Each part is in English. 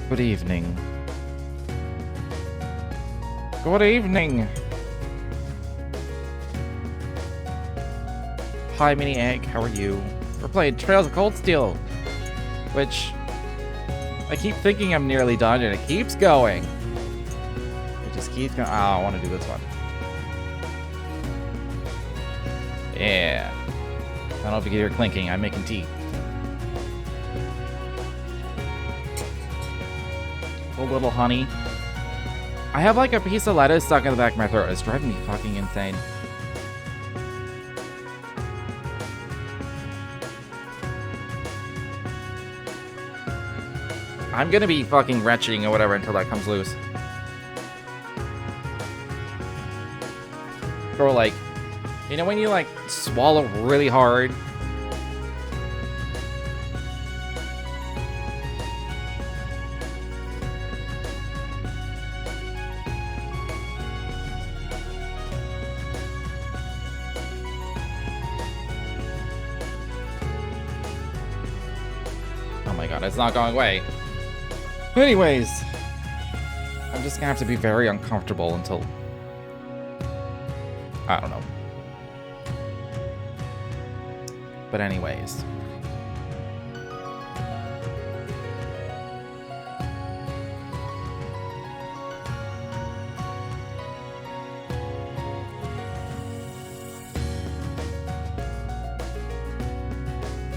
Good evening. Good evening. Hi, Mini Egg. How are you? We're playing Trails of Cold Steel, which I keep thinking I'm nearly done, and it keeps going. It just keeps going. Oh, I want to do this one. Yeah. I don't know if you can hear clinking. I'm making tea. A little honey. I have like a piece of lettuce stuck in the back of my throat. It's driving me fucking insane. I'm gonna be fucking retching or whatever until that comes loose. Or like, you know when you like swallow really hard? Oh my god, it's not going away. Anyways, I'm just gonna have to be very uncomfortable until... I don't know. But anyways.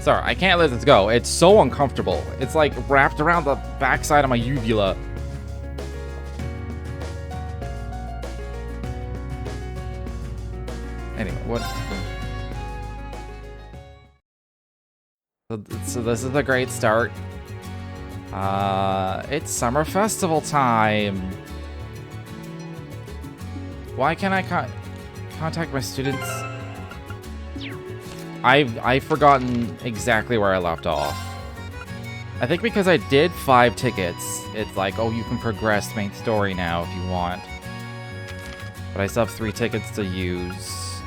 Sorry, I can't let this go. It's so uncomfortable. It's like wrapped around the backside of my uvula. Anyway, what? So this is a great start. It's summer festival time. Why can't I contact my students? I've forgotten exactly where I left off. I think because I did 5 tickets, it's like, oh, you can progress main story now if you want. But I still have 3 tickets to use.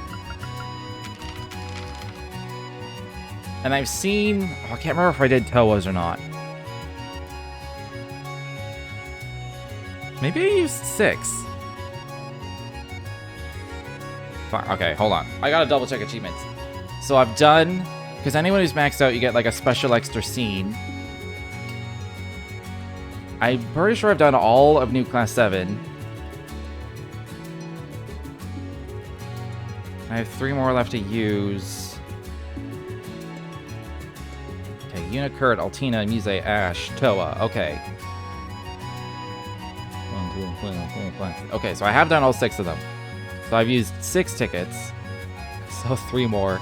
And I've seen... Oh, I can't remember if I did TLoHs or not. Maybe I used 6. Fine, okay, hold on. I gotta double check achievements. So I've done... Because anyone who's maxed out, you get like a special extra scene. I'm pretty sure I've done all of New Class 7. I have 3 more left to use. Okay, Unicurt, Altina, Muse, Ash, Toa. Okay. Okay, so I have done all 6 of them. So I've used 6 tickets. So 3 more.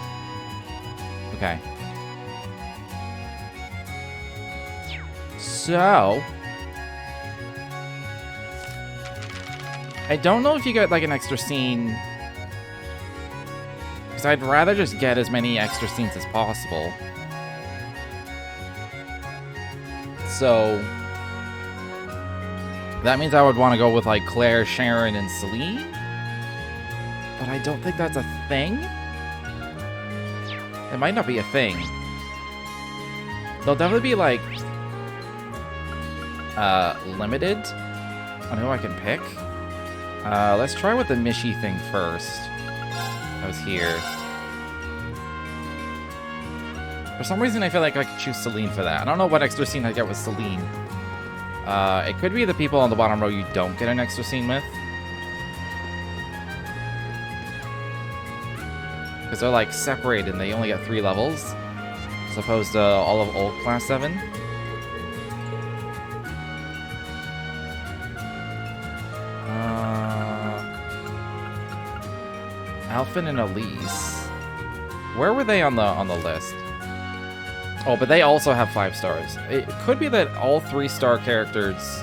Okay. So... I don't know if you get like an extra scene... Because I'd rather just get as many extra scenes as possible. So... That means I would want to go with like Claire, Sharon, and Celine. But I don't think that's a thing. It might not be a thing. They'll definitely be like limited on who I can pick. Let's try with the Mishi thing first. I was here. For some reason I feel like I could choose Celine for that. I don't know what extra scene I get with Celine. It could be the people on the bottom row you don't get an extra scene with. Because they're like separated and they only get 3 levels. As opposed to all of old Class 7. Alphen and Elise. Where were they on the list? Oh, but they also have 5 stars. It could be that all 3-star characters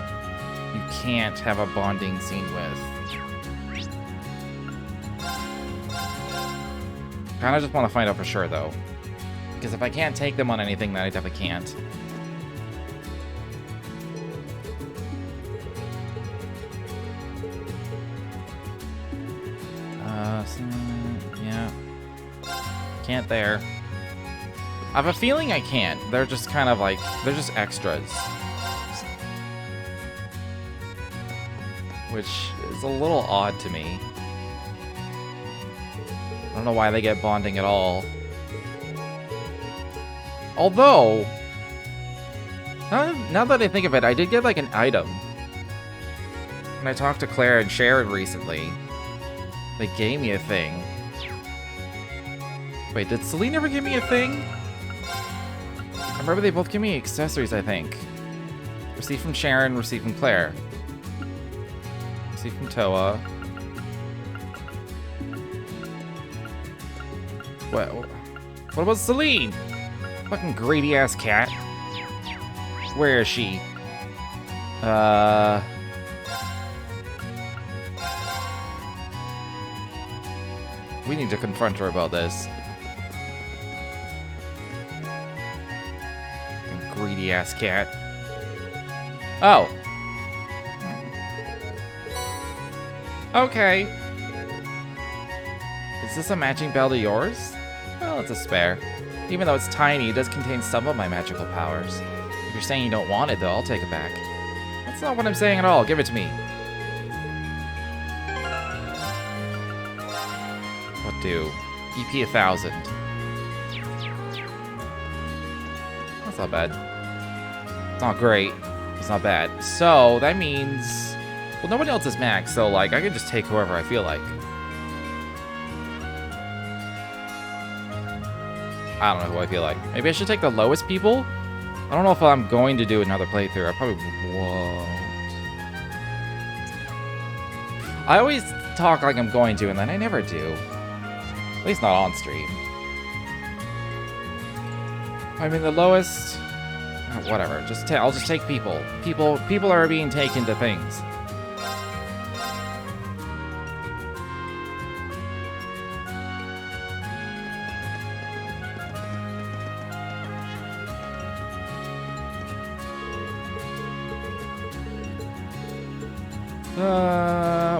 you can't have a bonding scene with. Kind of just want to find out for sure, though. Because if I can't take them on anything, then I definitely can't. So, yeah. Can't there. I have a feeling I can't. They're just kind of like, they're just extras. which is a little odd to me. I don't know why they get bonding at all. Although, now that I think of it, I did get like an item. When I talked to Claire and Sharon recently, they gave me a thing. Wait, did Celine ever give me a thing? I remember they both gave me accessories, I think. Received from Sharon, received from Claire. Received from Toa. What about Celine? Fucking greedy ass cat. Where is she? We need to confront her about this. Fucking greedy ass cat. Oh. Okay. Is this a matching bell to yours? Well, it's a spare. Even though it's tiny, it does contain some of my magical powers. If you're saying you don't want it, though, I'll take it back. That's not what I'm saying at all. Give it to me. What do? EP 1000. That's not bad. It's not great. It's not bad. So, that means... Well, nobody else is max, so, like, I can just take whoever I feel like. I don't know who I feel like. Maybe I should take the lowest people? I don't know if I'm going to do another playthrough. I probably won't. I always talk like I'm going to, and then I never do. At least not on stream. I mean, the lowest... whatever. I'll just take people. People are being taken to things.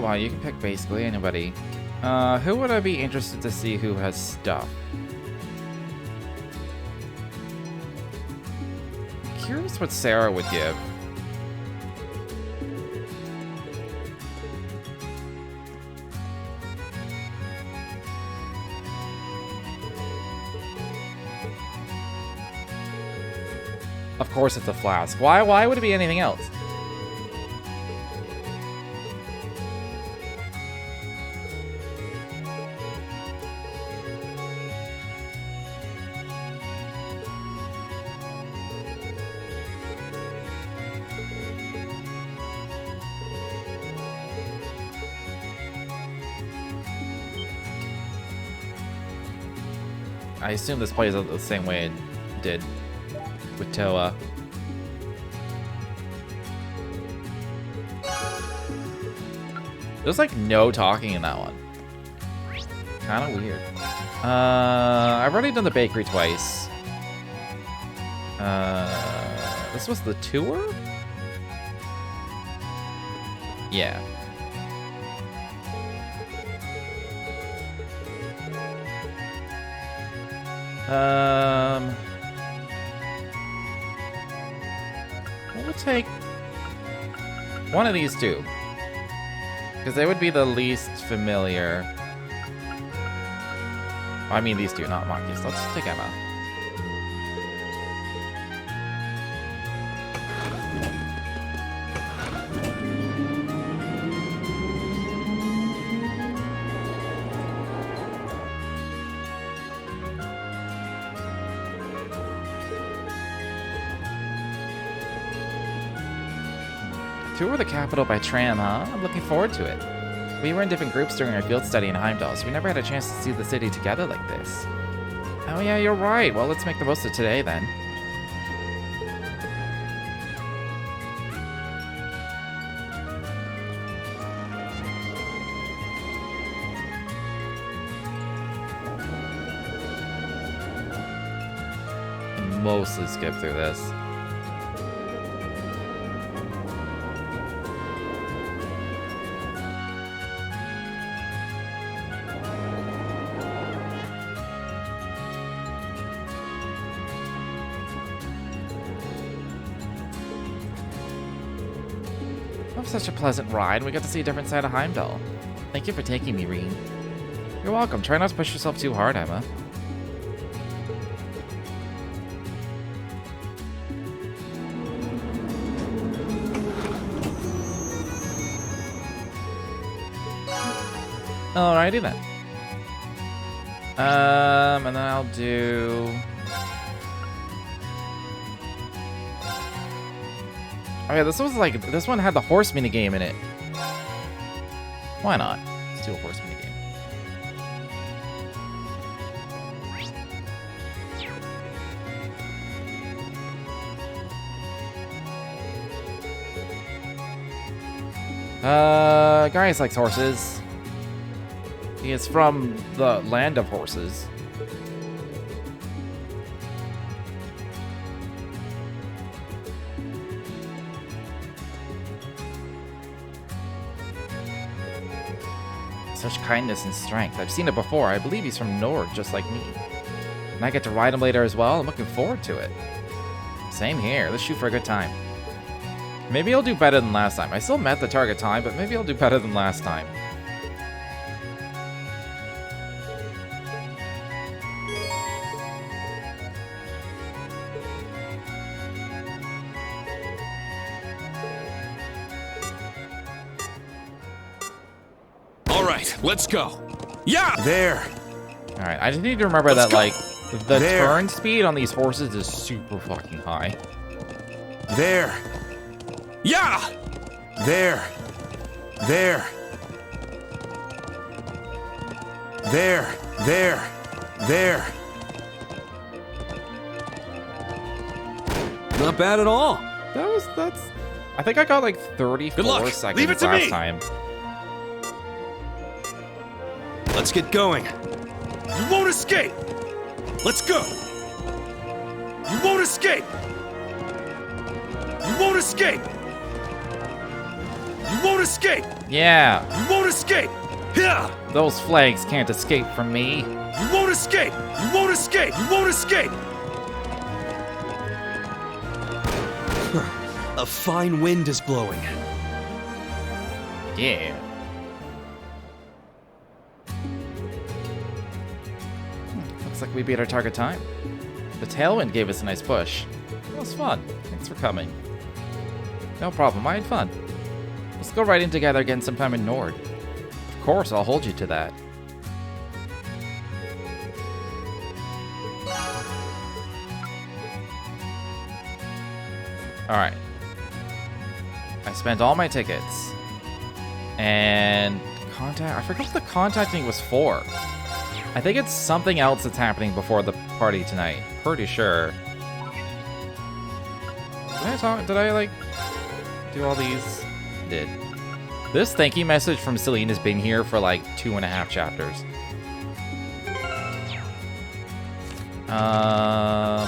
Well, you can pick basically anybody. Who would I be interested to see who has stuff? I'm curious what Sarah would give. Of course it's a flask. Why would it be anything else? I assume this plays out the same way it did with Toa. There's like no talking in that one. Kind of weird. I've already done the bakery twice. This was the tour? Yeah. We'll take one of these two. Because they would be the least familiar. I mean these two, not monkeys. Let's take Emma. Tour the capital by tram, huh? I'm looking forward to it. We were in different groups during our field study in Heimdall, so we never had a chance to see the city together like this. Oh yeah, you're right. Well, let's make the most of today then. Mostly skip through this. That was such a pleasant ride. We got to see a different side of Heimdall. Thank you for taking me, Reen. You're welcome. Try not to push yourself too hard, Emma. Alrighty then. And then I'll do... Oh yeah, this one had the horse minigame in it. Why not? Let's do a horse minigame. Guys likes horses. He is from the land of horses. Such kindness and strength. I've seen it before. I believe he's from Nord, just like me. And I get to ride him later as well. I'm looking forward to it. Same here. Let's shoot for a good time. Maybe I'll do better than last time. I still met the target time, but maybe I'll do better than last time. Let's go. Yeah! There. Alright, I just need to remember that, like, the turn speed on these horses is super fucking high. There. Yeah! There. There. There. There. There. Not bad at all. That's... I think I got, like, 34 seconds last time. Let's get going. You won't escape! Let's go! You won't escape! You won't escape! You won't escape! Yeah! You won't escape! Yeah! Those flags can't escape from me. You won't escape! You won't escape! You won't escape! A fine wind is blowing. Yeah. Looks like we beat our target time. The tailwind gave us a nice push. It was fun. Thanks for coming. No problem, I had fun. Let's go riding together again sometime in Nord. Of course, I'll hold you to that. Alright. I spent all my tickets. And I forgot what the contacting was for. I think it's something else that's happening before the party tonight. Pretty sure. Did I like do all these? I did. This thank you message from Celine has been here for like 2.5 chapters. I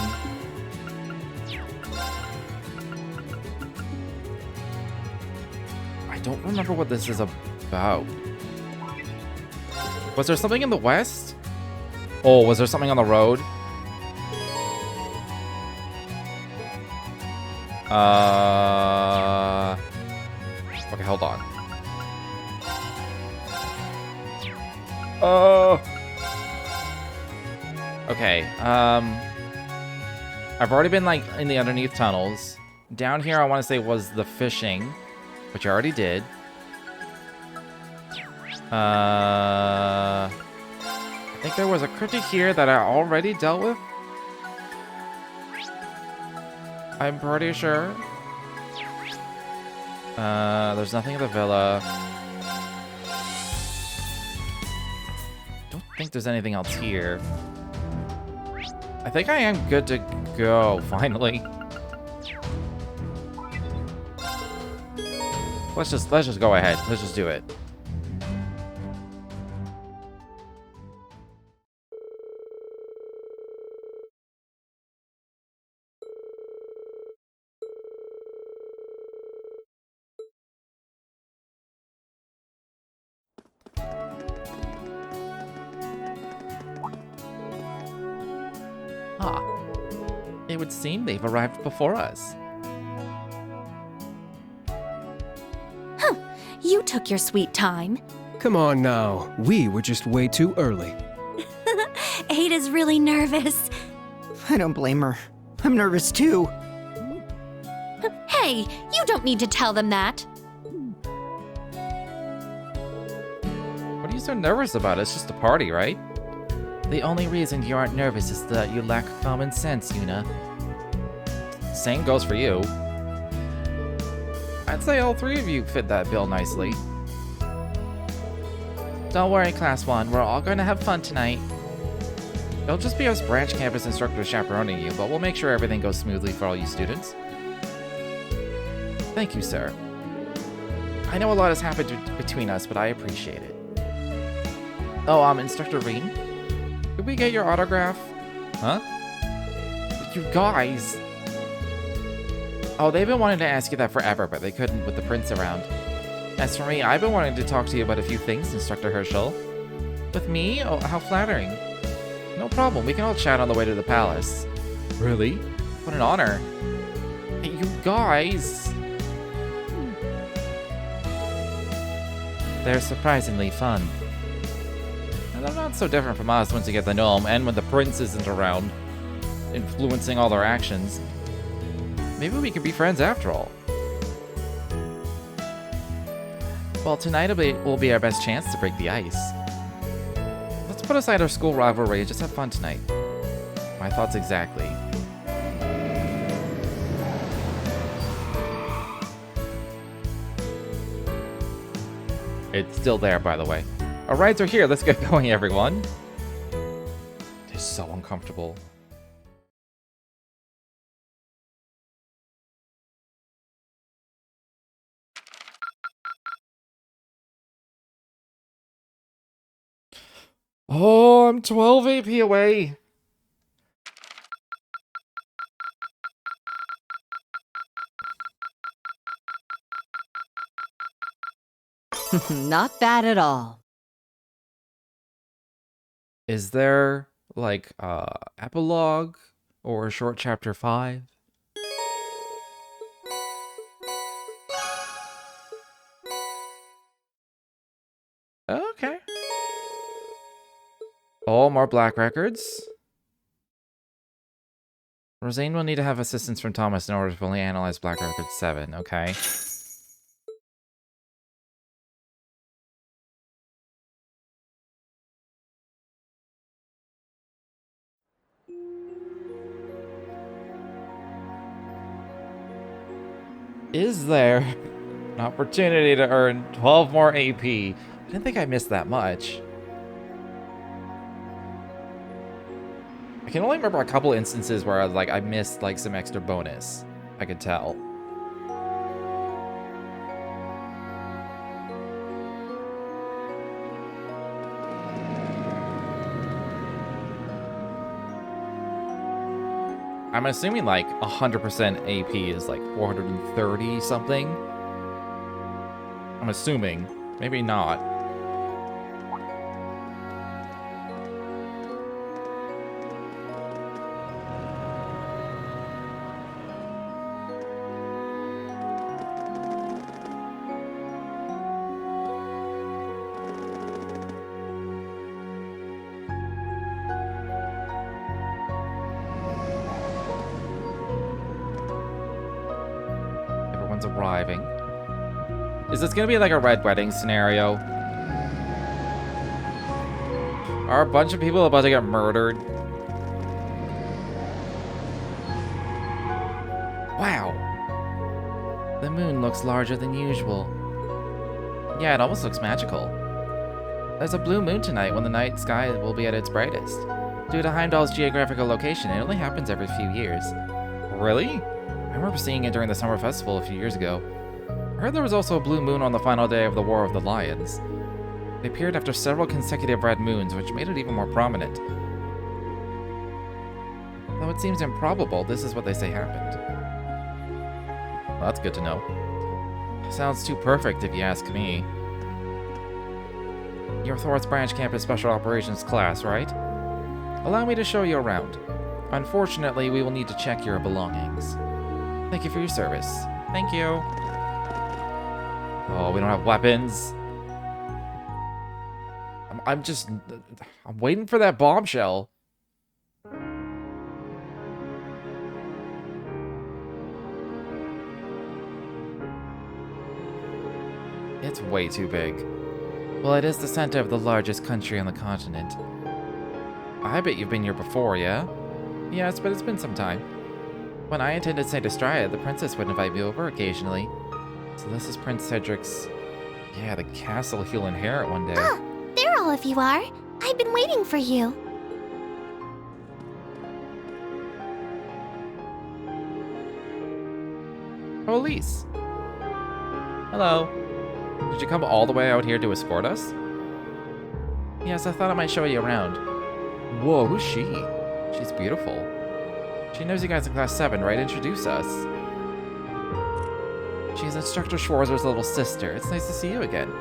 don't remember what this is about. Was there something in the west? Oh, was there something on the road? Okay, hold on. Okay, I've already been, like, in the underneath tunnels. Down here, I want to say, was the fishing, which I already did. I think there was a cryptic here that I already dealt with. I'm pretty sure. There's nothing in the villa. Don't think there's anything else here. I think I am good to go, finally. Let's just go ahead. Let's just do it. It would seem they've arrived before us. You took your sweet time. Come on now, we were just way too early. Ada's really nervous. I don't blame her. I'm nervous too. Hey, you don't need to tell them that. What are you so nervous about? It's just a party, right? The only reason you aren't nervous is that you lack common sense, Yuna. Same goes for you. I'd say all three of you fit that bill nicely. Don't worry, Class 1. We're all going to have fun tonight. It'll just be us branch campus instructors chaperoning you, but we'll make sure everything goes smoothly for all you students. Thank you, sir. I know a lot has happened between us, but I appreciate it. Oh, Instructor Reen? Could we get your autograph? Huh? You guys! Oh, they've been wanting to ask you that forever, but they couldn't with the prince around. As for me, I've been wanting to talk to you about a few things, Instructor Herschel. With me? Oh, how flattering. No problem, we can all chat on the way to the palace. Really? What an honor. Hey, you guys! They're surprisingly fun. And they're not so different from us once you get to know them, and when the prince isn't around, influencing all their actions. Maybe we could be friends after all. Well, tonight will be our best chance to break the ice. Let's put aside our school rivalry and just have fun tonight. My thoughts exactly. It's still there, by the way. Our rides are here. Let's get going, everyone. It's so uncomfortable. Oh, I'm 12 AP away. Not bad at all. Is there, like, epilogue or a short chapter 5? Okay. Oh, more black records. Rosane will need to have assistance from Thomas in order to fully analyze Black Record 7. Okay. Is there an opportunity to earn 12 more AP? I didn't think I missed that much. I can only remember a couple instances where I missed like some extra bonus. I could tell. I'm assuming like 100% AP is like 430 something. I'm assuming. Maybe not. Arriving. Is this gonna be like a red wedding scenario? Are a bunch of people about to get murdered? Wow. The moon looks larger than usual. Yeah, it almost looks magical. There's a blue moon tonight when the night sky will be at its brightest. Due to Heimdall's geographical location, it only happens every few years. Really? I remember seeing it during the summer festival a few years ago. I heard there was also a blue moon on the final day of the War of the Lions. It appeared after several consecutive red moons, which made it even more prominent. Though it seems improbable, this is what they say happened. Well, that's good to know. Sounds too perfect if you ask me. You're Thor's Branch Campus Special Operations class, right? Allow me to show you around. Unfortunately, we will need to check your belongings. Thank you for your service. Thank you. Oh, we don't have weapons. I'm waiting for that bombshell. It's way too big. Well, it is the center of the largest country on the continent. I bet you've been here before, yeah? Yes, but it's been some time. When I attended St. Estrella, the princess would invite me over occasionally. So this is Prince Cedric's... Yeah, the castle he'll inherit one day. Ah, there all of you are. I've been waiting for you. Oh, Elise. Hello. Did you come all the way out here to escort us? Yes, I thought I might show you around. Whoa, who's she? She's beautiful. She knows you guys in class 7, right? Introduce us. She's Instructor Schwarzer's little sister. It's nice to see you again.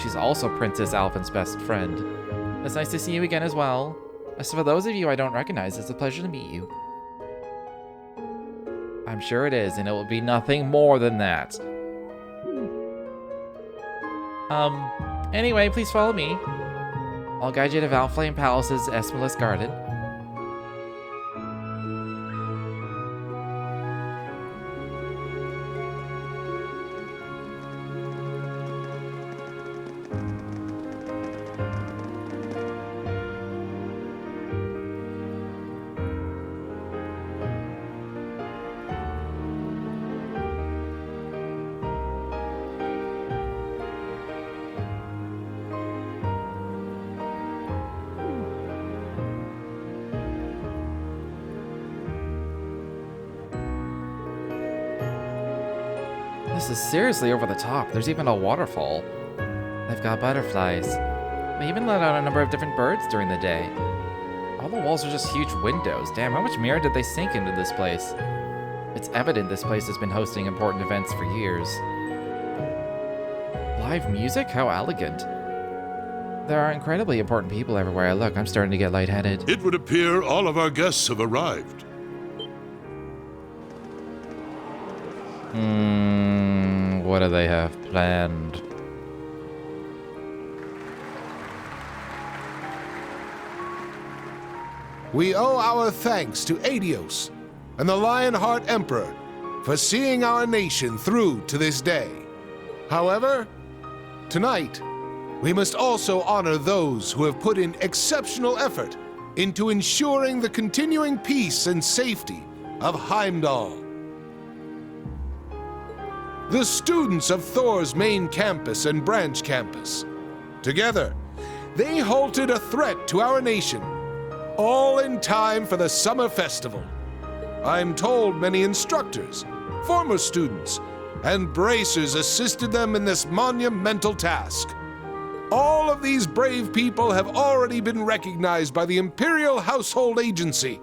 She's also Princess Alvin's best friend. It's nice to see you again as well. As for those of you I don't recognize, it's a pleasure to meet you. I'm sure it is, and it will be nothing more than that. Anyway, please follow me. I'll guide you to Valflame Palace's Esmeralda Garden. This is seriously over the top. There's even a waterfall. They've got butterflies. They even let out a number of different birds during the day. All the walls are just huge windows. Damn, how much mirror did they sink into this place? It's evident this place has been hosting important events for years. Live music? How elegant. There are incredibly important people everywhere I look. I'm starting to get lightheaded. It would appear all of our guests have arrived. What do they have planned? We owe our thanks to Adios and the Lionheart Emperor for seeing our nation through to this day. However, tonight, we must also honor those who have put in exceptional effort into ensuring the continuing peace and safety of Heimdall. The students of Thor's main campus and branch campus. Together, they halted a threat to our nation, all in time for the summer festival. I'm told many instructors, former students, and bracers assisted them in this monumental task. All of these brave people have already been recognized by the Imperial Household Agency,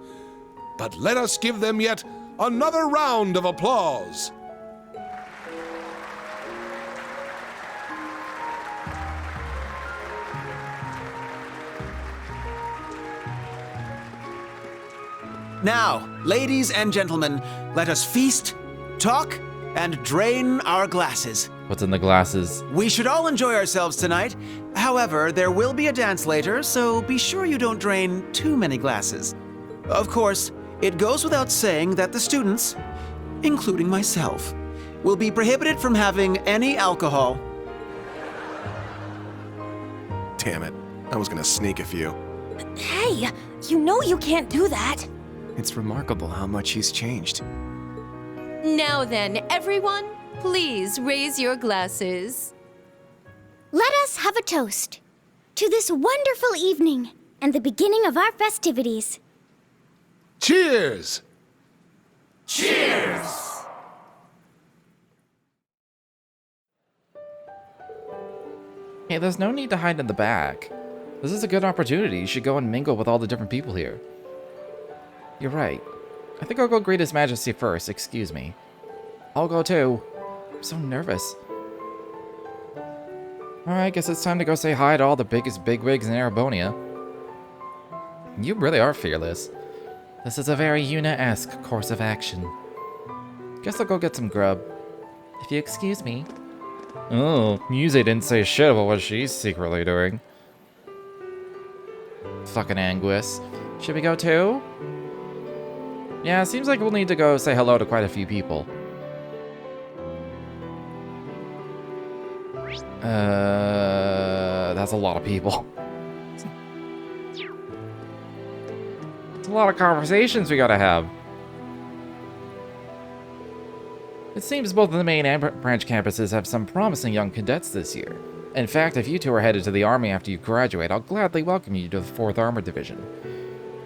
but let us give them yet another round of applause. Now, ladies and gentlemen, let us feast, talk, and drain our glasses. What's in the glasses? We should all enjoy ourselves tonight. However, there will be a dance later, so be sure you don't drain too many glasses. Of course, it goes without saying that the students, including myself, will be prohibited from having any alcohol. Damn it. I was gonna sneak a few. Hey, you know you can't do that. It's remarkable how much he's changed. Now then, everyone, please raise your glasses. Let us have a toast to this wonderful evening and the beginning of our festivities. Cheers! Cheers! Hey, there's no need to hide in the back. This is a good opportunity. You should go and mingle with all the different people here. You're right. I think I'll go greet His Majesty first. Excuse me. I'll go too. I'm so nervous. Alright, guess it's time to go say hi to all the biggest bigwigs in Erebonia. You really are fearless. This is a very Yuna-esque course of action. Guess I'll go get some grub. If you excuse me. Oh, Muse didn't say shit about what she's secretly doing. Fucking Anguis. Should we go too? Yeah, it seems like we'll need to go say hello to quite a few people. That's a lot of people. It's a lot of conversations we gotta have. It seems both of the main and branch campuses have some promising young cadets this year. In fact, if you two are headed to the Army after you graduate, I'll gladly welcome you to the 4th Armored Division.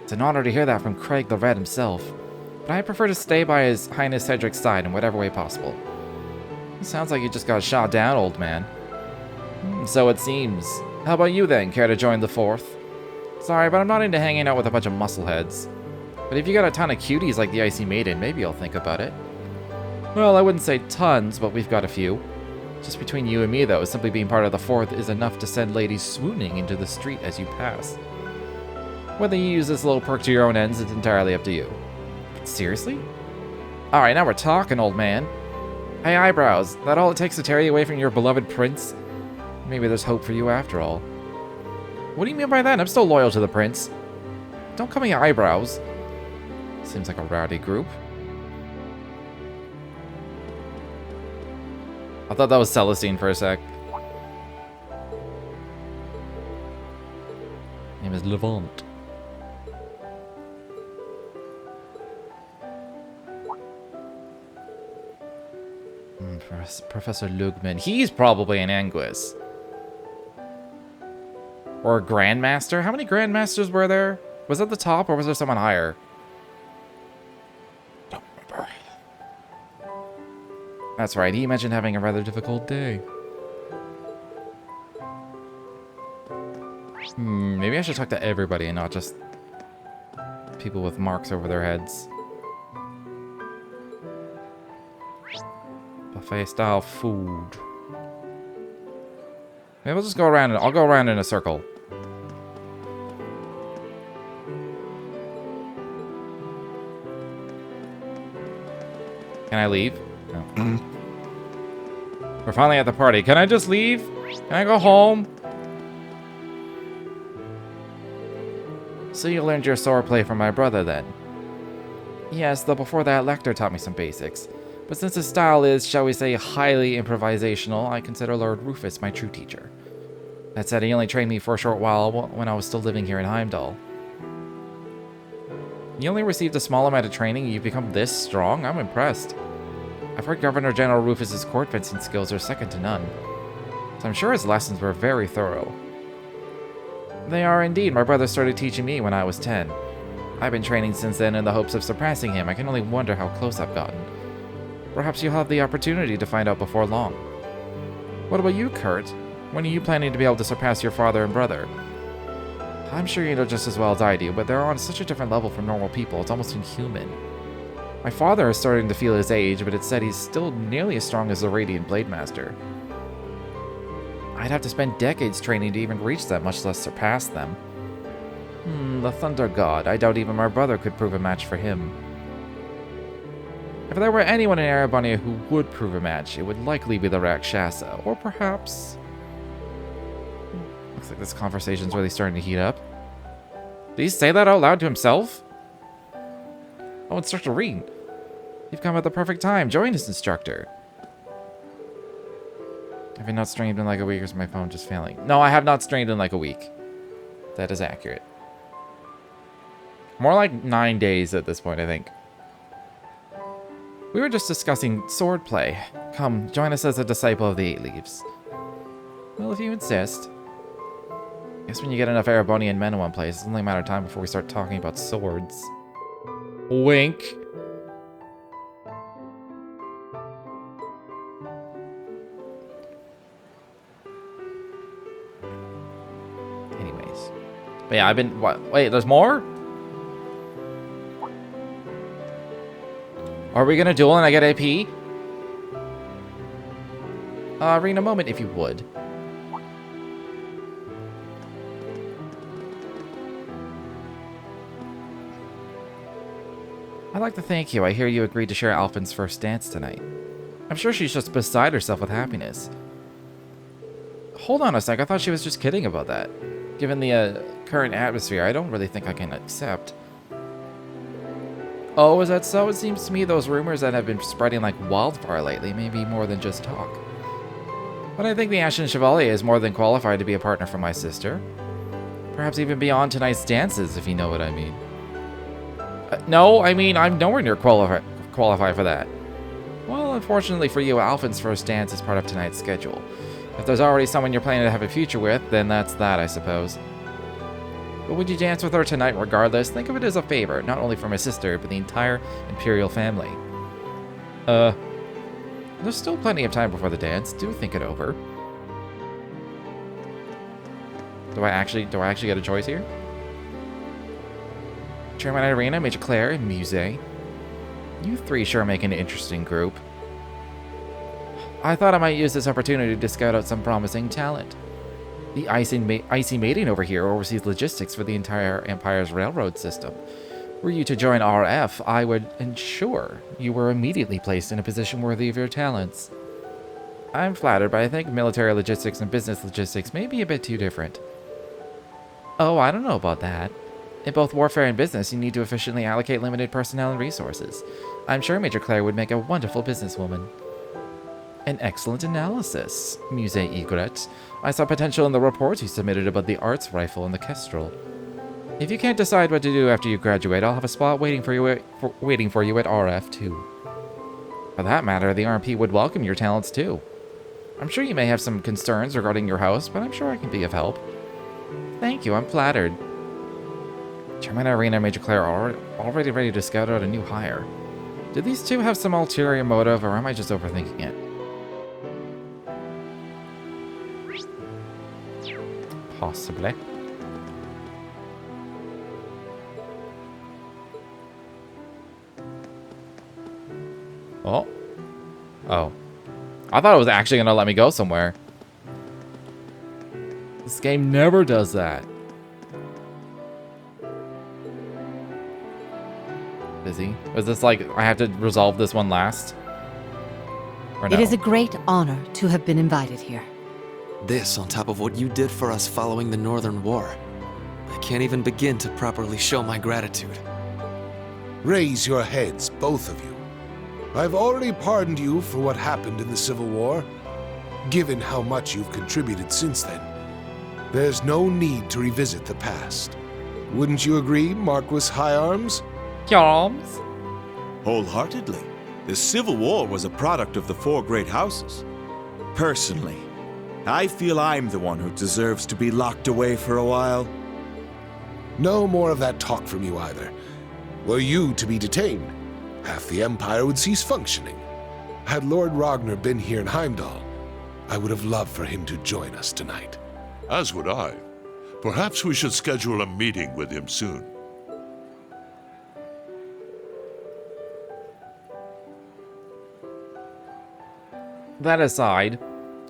It's an honor to hear that from Craig the Red himself, but I prefer to stay by His Highness Cedric's side in whatever way possible. It sounds like you just got shot down, old man. So it seems. How about you then? Care to join the 4th? Sorry, but I'm not into hanging out with a bunch of muscleheads. But if you got a ton of cuties like the Icy Maiden, maybe I'll think about it. Well, I wouldn't say tons, but we've got a few. Just between you and me, though, simply being part of the 4th is enough to send ladies swooning into the street as you pass. Whether you use this little perk to your own ends, it's entirely up to you. Seriously? Alright, now we're talking, old man. Hey, Eyebrows, that all it takes to tear you away from your beloved prince? Maybe there's hope for you after all. What do you mean by that? I'm still loyal to the prince. Don't call me Eyebrows. Seems like a rowdy group. I thought that was Celestine for a sec. Name is Levant. Professor Lugman. He's probably an Anguis. Or a Grandmaster? How many Grandmasters were there? Was that the top or was there someone higher? Don't remember. That's right, he mentioned having a rather difficult day. Maybe I should talk to everybody and not just people with marks over their heads. Buffet style food. Maybe we'll just go around and I'll go around in a circle. Can I leave? No. We're finally at the party. Can I just leave? Can I go home? So you learned your swordplay from my brother then? Yes, though before that, Lecter taught me some basics. But since his style is, shall we say, highly improvisational, I consider Lord Rufus my true teacher. That said, he only trained me for a short while when I was still living here in Heimdall. You only received a small amount of training and you've become this strong? I'm impressed. I've heard Governor General Rufus's court fencing skills are second to none. So I'm sure his lessons were very thorough. They are indeed. My brother started teaching me when I was 10. I've been training since then in the hopes of surpassing him. I can only wonder how close I've gotten. Perhaps you'll have the opportunity to find out before long. What about you, Kurt? When are you planning to be able to surpass your father and brother? I'm sure you know just as well as I do, but they're on such a different level from normal people, it's almost inhuman. My father is starting to feel his age, but it's said he's still nearly as strong as the Radiant Blade Master. I'd have to spend decades training to even reach them, much less surpass them. The Thunder God. I doubt even my brother could prove a match for him. If there were anyone in Erebania who would prove a match, it would likely be the Rakshasa, or perhaps... Looks like this conversation's really starting to heat up. Did he say that out loud to himself? Oh, Instructor Reen. You've come at the perfect time. Join us, Instructor. Have you not streamed in like a week, or is my phone just failing? No, I have not streamed in like a week. That is accurate. More like 9 days at this point, I think. We were just discussing swordplay. Come, join us as a disciple of the Eight Leaves. Well, if you insist. Guess when you get enough Erebonian men in one place, it's only a matter of time before we start talking about swords. Wink. Anyways. But yeah, I've been... What? Wait, there's more? Are we gonna duel and I get AP? Reen, a moment if you would. I'd like to thank you. I hear you agreed to share Alphen's first dance tonight. I'm sure she's just beside herself with happiness. Hold on a sec, I thought she was just kidding about that. Given the current atmosphere, I don't really think I can accept. Oh, is that so? It seems to me those rumors that have been spreading like wildfire lately may be more than just talk. But I think the Ashen Chevalier is more than qualified to be a partner for my sister. Perhaps even beyond tonight's dances, if you know what I mean. No, I mean, I'm nowhere near qualified for that. Well, unfortunately for you, Alphen's first dance is part of tonight's schedule. If there's already someone you're planning to have a future with, then that's that, I suppose. But would you dance with her tonight regardless? Think of it as a favor, not only for my sister, but the entire Imperial family. There's still plenty of time before the dance. Do think it over. Do I actually get a choice here? Chairman Irina, Major Claire, and Muse. You three sure make an interesting group. I thought I might use this opportunity to scout out some promising talent. The Icy Maiden over here oversees logistics for the entire Empire's railroad system. Were you to join RF, I would ensure you were immediately placed in a position worthy of your talents. I'm flattered, but I think military logistics and business logistics may be a bit too different. Oh, I don't know about that. In both warfare and business, you need to efficiently allocate limited personnel and resources. I'm sure Major Claire would make a wonderful businesswoman. An excellent analysis, Muse Egret. I saw potential in the reports you submitted about the arts rifle and the kestrel. If you can't decide what to do after you graduate, I'll have a spot waiting for you at RF too. For that matter, the RMP would welcome your talents too. I'm sure you may have some concerns regarding your house, but I'm sure I can be of help. Thank you, I'm flattered. Chairman Irina and Major Claire are already ready to scout out a new hire. Do these two have some ulterior motive, or am I just overthinking it? Possibly. Oh. Oh. I thought it was actually going to let me go somewhere. This game never does that. Busy. Was this like, I have to resolve this one last? Or no? It is a great honor to have been invited here. This on top of what you did for us following the Northern War. I can't even begin to properly show my gratitude. Raise your heads, both of you. I've already pardoned you for what happened in the Civil War. Given how much you've contributed since then, there's no need to revisit the past. Wouldn't you agree, Marquis High Arms? Arms? Wholeheartedly. The Civil War was a product of the four great houses. Personally, I feel I'm the one who deserves to be locked away for a while. No more of that talk from you either. Were you to be detained, half the Empire would cease functioning. Had Lord Ragnar been here in Heimdall, I would have loved for him to join us tonight. As would I. Perhaps we should schedule a meeting with him soon. That aside,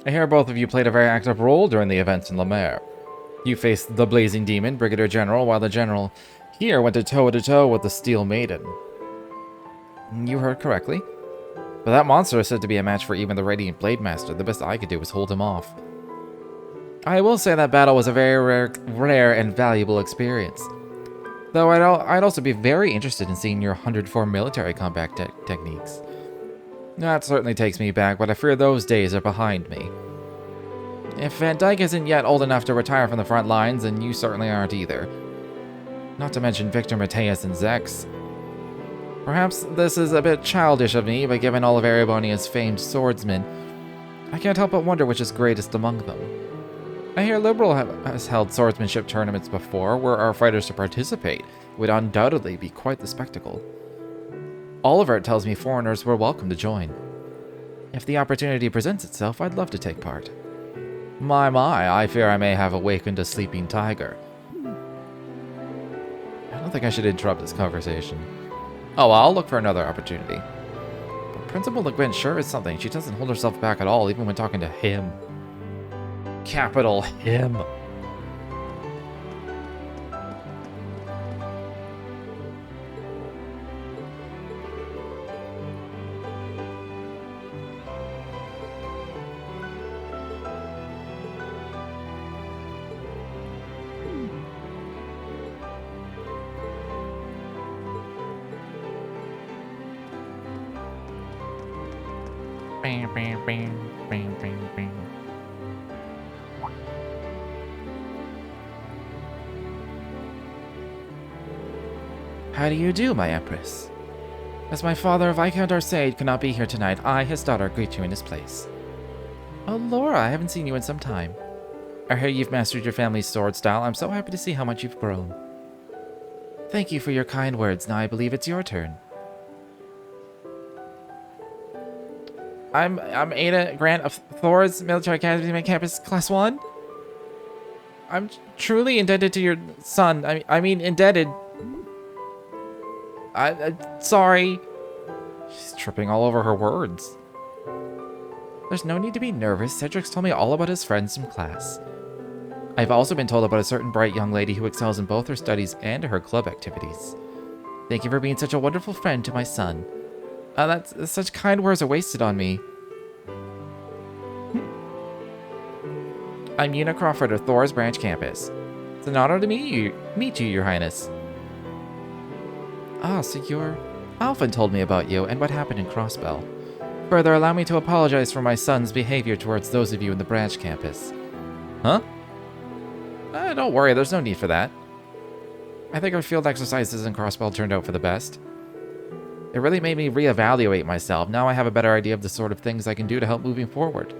I hear both of you played a very active role during the events in Lemaire. You faced the Blazing Demon, Brigadier General, while the General here went toe-to-toe with the Steel Maiden. You heard correctly. But that monster is said to be a match for even the Radiant Blade Master. The best I could do was hold him off. I will say that battle was a very rare and valuable experience. Though I'd also be very interested in seeing your 104 military combat techniques. That certainly takes me back, but I fear those days are behind me. If Van Dyke isn't yet old enough to retire from the front lines, then you certainly aren't either. Not to mention Victor Mateus and Zex. Perhaps this is a bit childish of me, but given all of Erebonia's famed swordsmen, I can't help but wonder which is greatest among them. I hear Liberal has held swordsmanship tournaments before, where our fighters to participate would undoubtedly be quite the spectacle. Oliver tells me foreigners were welcome to join. If the opportunity presents itself, I'd love to take part. My, I fear I may have awakened a sleeping tiger. I don't think I should interrupt this conversation. Oh, well, I'll look for another opportunity. But Principal Le Guin sure is something. She doesn't hold herself back at all, even when talking to him. Capital him. Bing, bing, bing, bing, bing, bing. How do you do, my Empress? As my father, Viscount Arsaid, could not be here tonight, I, his daughter, greet you in his place. Oh, Laura, I haven't seen you in some time. I hear you've mastered your family's sword style. I'm so happy to see how much you've grown. Thank you for your kind words. Now I believe it's your turn. I'm Ada Grant of Thor's Military Academy main campus, Class 1. I'm truly indebted to your son. I mean, indebted. Sorry. She's tripping all over her words. There's no need to be nervous. Cedric's told me all about his friends from class. I've also been told about a certain bright young lady who excels in both her studies and her club activities. Thank you for being such a wonderful friend to my son. That's such kind words are wasted on me. I'm Una Crawford of Thor's Branch Campus. It's an honor to meet you, Your Highness. Ah, so you're... Alphen told me about you and what happened in Crossbell. Further, allow me to apologize for my son's behavior towards those of you in the branch campus. Huh? Don't worry, there's no need for that. I think our field exercises in Crossbell turned out for the best. It really made me reevaluate myself. Now I have a better idea of the sort of things I can do to help moving forward.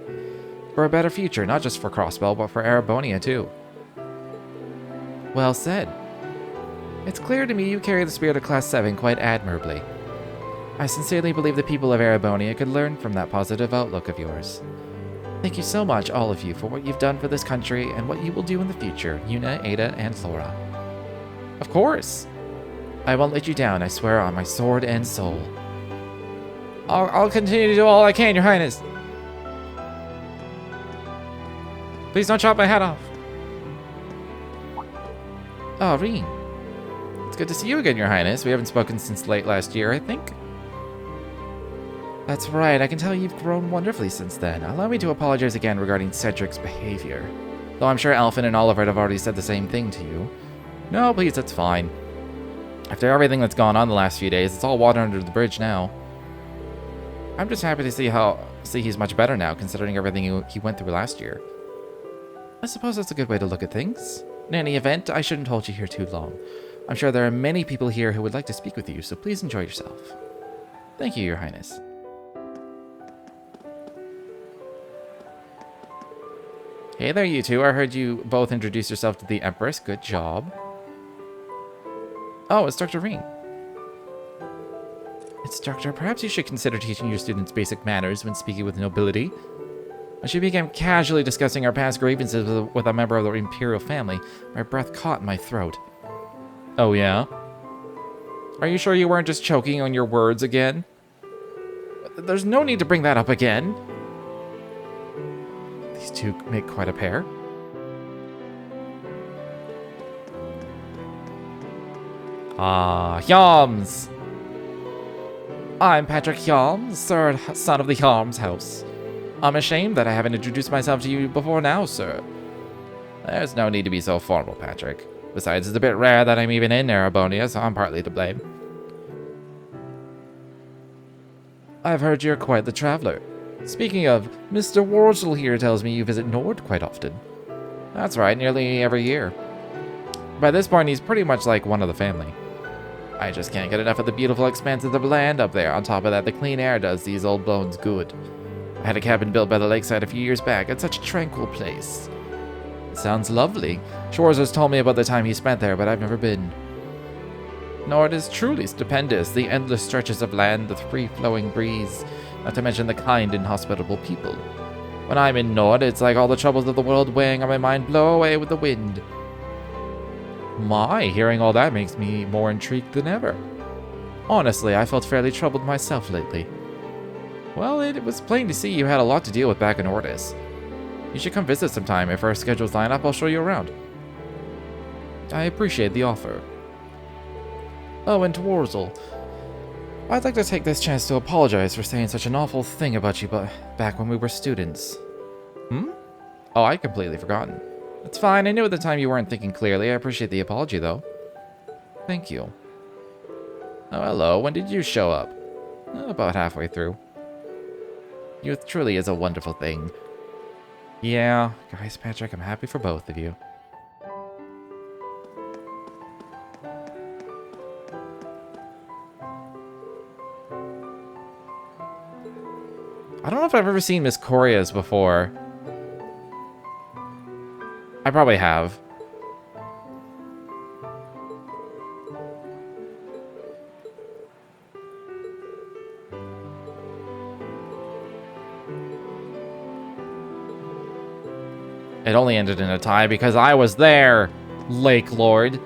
For a better future, not just for Crossbell, but for Erebonia too. Well said. It's clear to me you carry the spirit of Class 7 quite admirably. I sincerely believe the people of Erebonia could learn from that positive outlook of yours. Thank you so much, all of you, for what you've done for this country and what you will do in the future, Una, Ada, and Laura. Of course! I won't let you down, I swear on my sword and soul. I'll continue to do all I can, Your Highness. Please don't chop my head off. Oh, Reen. It's good to see you again, Your Highness. We haven't spoken since late last year, I think. That's right, I can tell you've grown wonderfully since then. Allow me to apologize again regarding Cedric's behavior. Though I'm sure Alphen and Oliver have already said the same thing to you. No, please, that's fine. After everything that's gone on the last few days, it's all water under the bridge now. I'm just happy to see he's much better now, considering everything he went through last year. I suppose that's a good way to look at things. In any event, I shouldn't hold you here too long. I'm sure there are many people here who would like to speak with you, so please enjoy yourself. Thank you, Your Highness. Hey there, you two. I heard you both introduce yourself to the Empress. Good job. Oh, Instructor Reen. Instructor, perhaps you should consider teaching your students basic manners when speaking with nobility. When she began casually discussing our past grievances with a member of the Imperial family, my breath caught in my throat. Oh, yeah? Are you sure you weren't just choking on your words again? There's no need to bring that up again. These two make quite a pair. Ah, Yams! I'm Patrick Yams, third son of the Yams house. I'm ashamed that I haven't introduced myself to you before now, sir. There's no need to be so formal, Patrick. Besides, it's a bit rare that I'm even in Erebonia, so I'm partly to blame. I've heard you're quite the traveler. Speaking of, Mr. Wurzel here tells me you visit Nord quite often. That's right, nearly every year. By this point, he's pretty much like one of the family. I just can't get enough of the beautiful expanses of land up there. On top of that, the clean air does these old bones good. I had a cabin built by the lakeside a few years back. It's such a tranquil place. It sounds lovely. Schwarzer's told me about the time he spent there, but I've never been. Nord is truly stupendous. The endless stretches of land, the free-flowing breeze, not to mention the kind and hospitable people. When I'm in Nord, it's like all the troubles of the world weighing on my mind blow away with the wind. My, hearing all that makes me more intrigued than ever. Honestly, I felt fairly troubled myself lately. Well, it was plain to see you had a lot to deal with back in Ordis. You should come visit sometime. If our schedules line up, I'll show you around. I appreciate the offer. Oh, and to Wurzel. I'd like to take this chance to apologize for saying such an awful thing about you back when we were students. Oh, I'd completely forgotten. It's fine, I knew at the time you weren't thinking clearly. I appreciate the apology, though. Thank you. Oh, hello. When did you show up? About halfway through. Youth truly is a wonderful thing. Yeah, guys, Patrick, I'm happy for both of you. I don't know if I've ever seen Miss Coria's before. I probably have. It only ended in a tie because I was there, Lake Lord.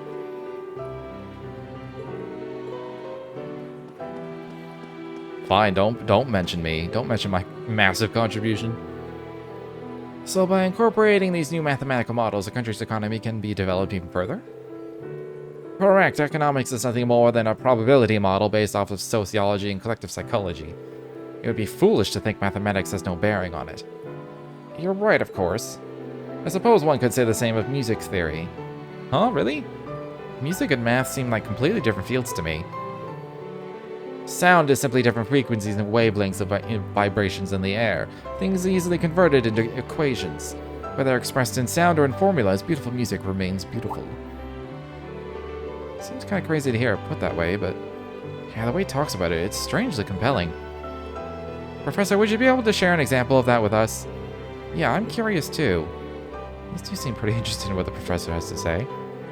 Fine, don't mention me. Don't mention my massive contribution. So by incorporating these new mathematical models, the country's economy can be developed even further? Correct. Economics is nothing more than a probability model based off of sociology and collective psychology. It would be foolish to think mathematics has no bearing on it. You're right, of course. I suppose one could say the same of music theory. Huh, really? Music and math seem like completely different fields to me. Sound is simply different frequencies and wavelengths of vibrations in the air. Things easily converted into equations. Whether expressed in sound or in formulas, beautiful music remains beautiful. Seems kind of crazy to hear it put that way, but yeah, the way he talks about it, it's strangely compelling. Professor, would you be able to share an example of that with us? Yeah, I'm curious too. These two seem pretty interested in what the professor has to say.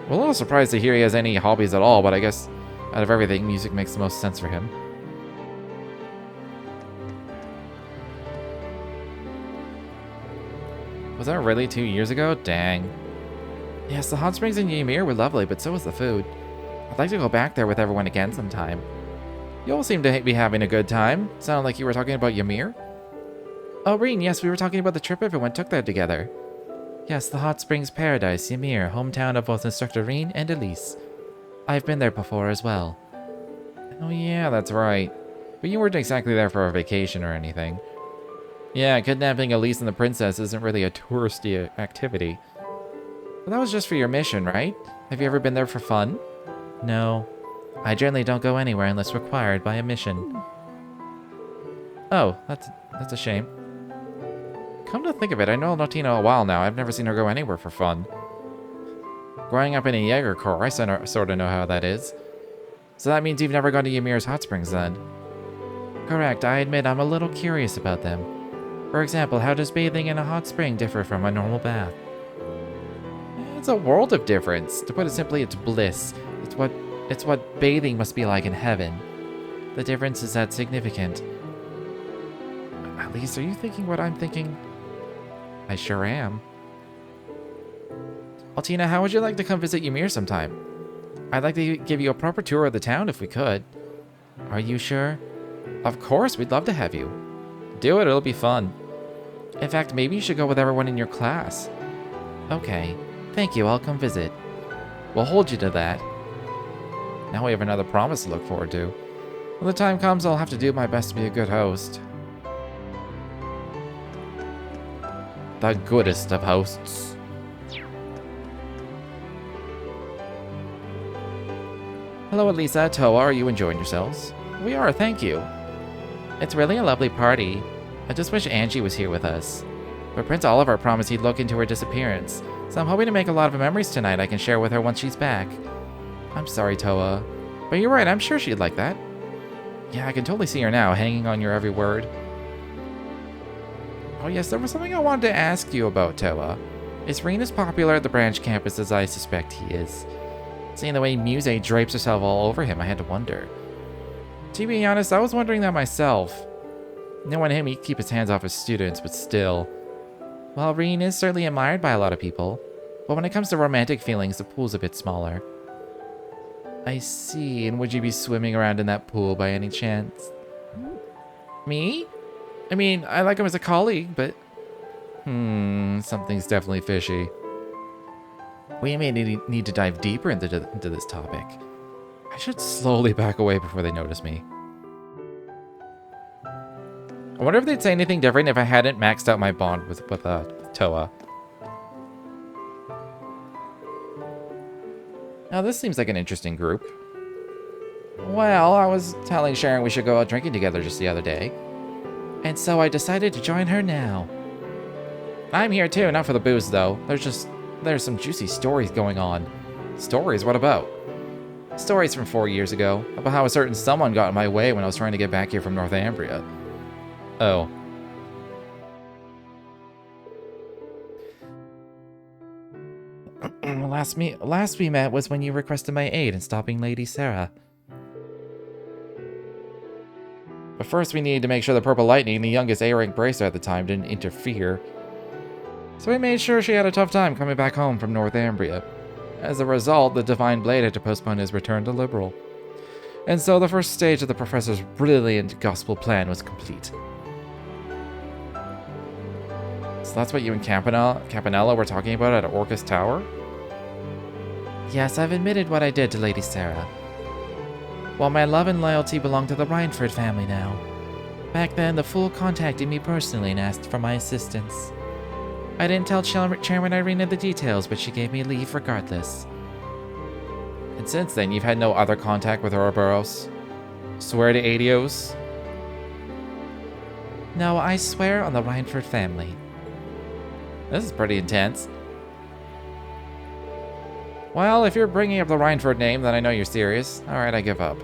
I'm a little surprised to hear he has any hobbies at all, but I guess out of everything, music makes the most sense for him. Was that really 2 years ago? Dang. Yes, the hot springs in Ymir were lovely, but so was the food. I'd like to go back there with everyone again sometime. You all seem to be having a good time. Sounded like you were talking about Ymir. Oh, Reen, yes, we were talking about the trip everyone took there together. Yes, the hot springs paradise, Ymir, hometown of both Instructor Reen and Elise. I've been there before as well. Oh yeah, that's right. But you weren't exactly there for a vacation or anything. Yeah, kidnapping Elise and the princess isn't really a touristy activity. But that was just for your mission, right? Have you ever been there for fun? No. I generally don't go anywhere unless required by a mission. Oh, that's a shame. Come to think of it, I know Nautina a while now. I've never seen her go anywhere for fun. Growing up in a Jaeger Corps, I sort of know how that is. So that means you've never gone to Ymir's hot springs then? Correct, I admit I'm a little curious about them. For example, how does bathing in a hot spring differ from a normal bath? It's a world of difference. To put it simply, it's bliss. It's what bathing must be like in heaven. The difference is that significant. Elise, are you thinking what I'm thinking? I sure am. Altina, how would you like to come visit Ymir sometime? I'd like to give you a proper tour of the town if we could. Are you sure? Of course, we'd love to have you. Do it, it'll be fun. In fact, maybe you should go with everyone in your class. Okay, thank you, I'll come visit. We'll hold you to that. Now we have another promise to look forward to. When the time comes, I'll have to do my best to be a good host. The goodest of hosts. Hello, Elisa, Toa, are you enjoying yourselves? We are, thank you. It's really a lovely party. I just wish Angie was here with us. But Prince Oliver promised he'd look into her disappearance, so I'm hoping to make a lot of memories tonight I can share with her once she's back. I'm sorry, Toa. But you're right, I'm sure she'd like that. Yeah, I can totally see her now, hanging on your every word. Oh yes, there was something I wanted to ask you about, Toa. Is Reen as popular at the branch campus as I suspect he is? Seeing the way Muse drapes herself all over him, I had to wonder. To be honest, I was wondering that myself. Knowing him, he'd keep his hands off his students, but still. Well, Reen is certainly admired by a lot of people, but when it comes to romantic feelings, the pool's a bit smaller. I see, and would you be swimming around in that pool by any chance? Me? I mean, I like him as a colleague, but... something's definitely fishy. We may need to dive deeper into this topic. I should slowly back away before they notice me. I wonder if they'd say anything different if I hadn't maxed out my bond with Toa. Now this seems like an interesting group. Well, I was telling Sharon we should go out drinking together just the other day. And so I decided to join her now. I'm here too, not for the booze though. There's some juicy stories going on. Stories? What about? Stories from 4 years ago, about how a certain someone got in my way when I was trying to get back here from Northumbria. Oh. Last we met was when you requested my aid in stopping Lady Sarah. But first we needed to make sure the Purple Lightning, the youngest A-rank bracer at the time, didn't interfere. So we made sure she had a tough time coming back home from Northumbria. As a result, the Divine Blade had to postpone his return to Liberal. And so the first stage of the Professor's brilliant gospel plan was complete. So that's what you and Campanella were talking about at Orcus Tower? Yes, I've admitted what I did to Lady Sarah. While my love and loyalty belong to the Rhineford family now. Back then, the Fool contacted me personally and asked for my assistance. I didn't tell Chairman Irina the details, but she gave me leave regardless. And since then, you've had no other contact with Ouroboros? Swear to Adios? No, I swear on the Rhineford family. This is pretty intense. Well, if you're bringing up the Rhineford name, then I know you're serious. Alright, I give up.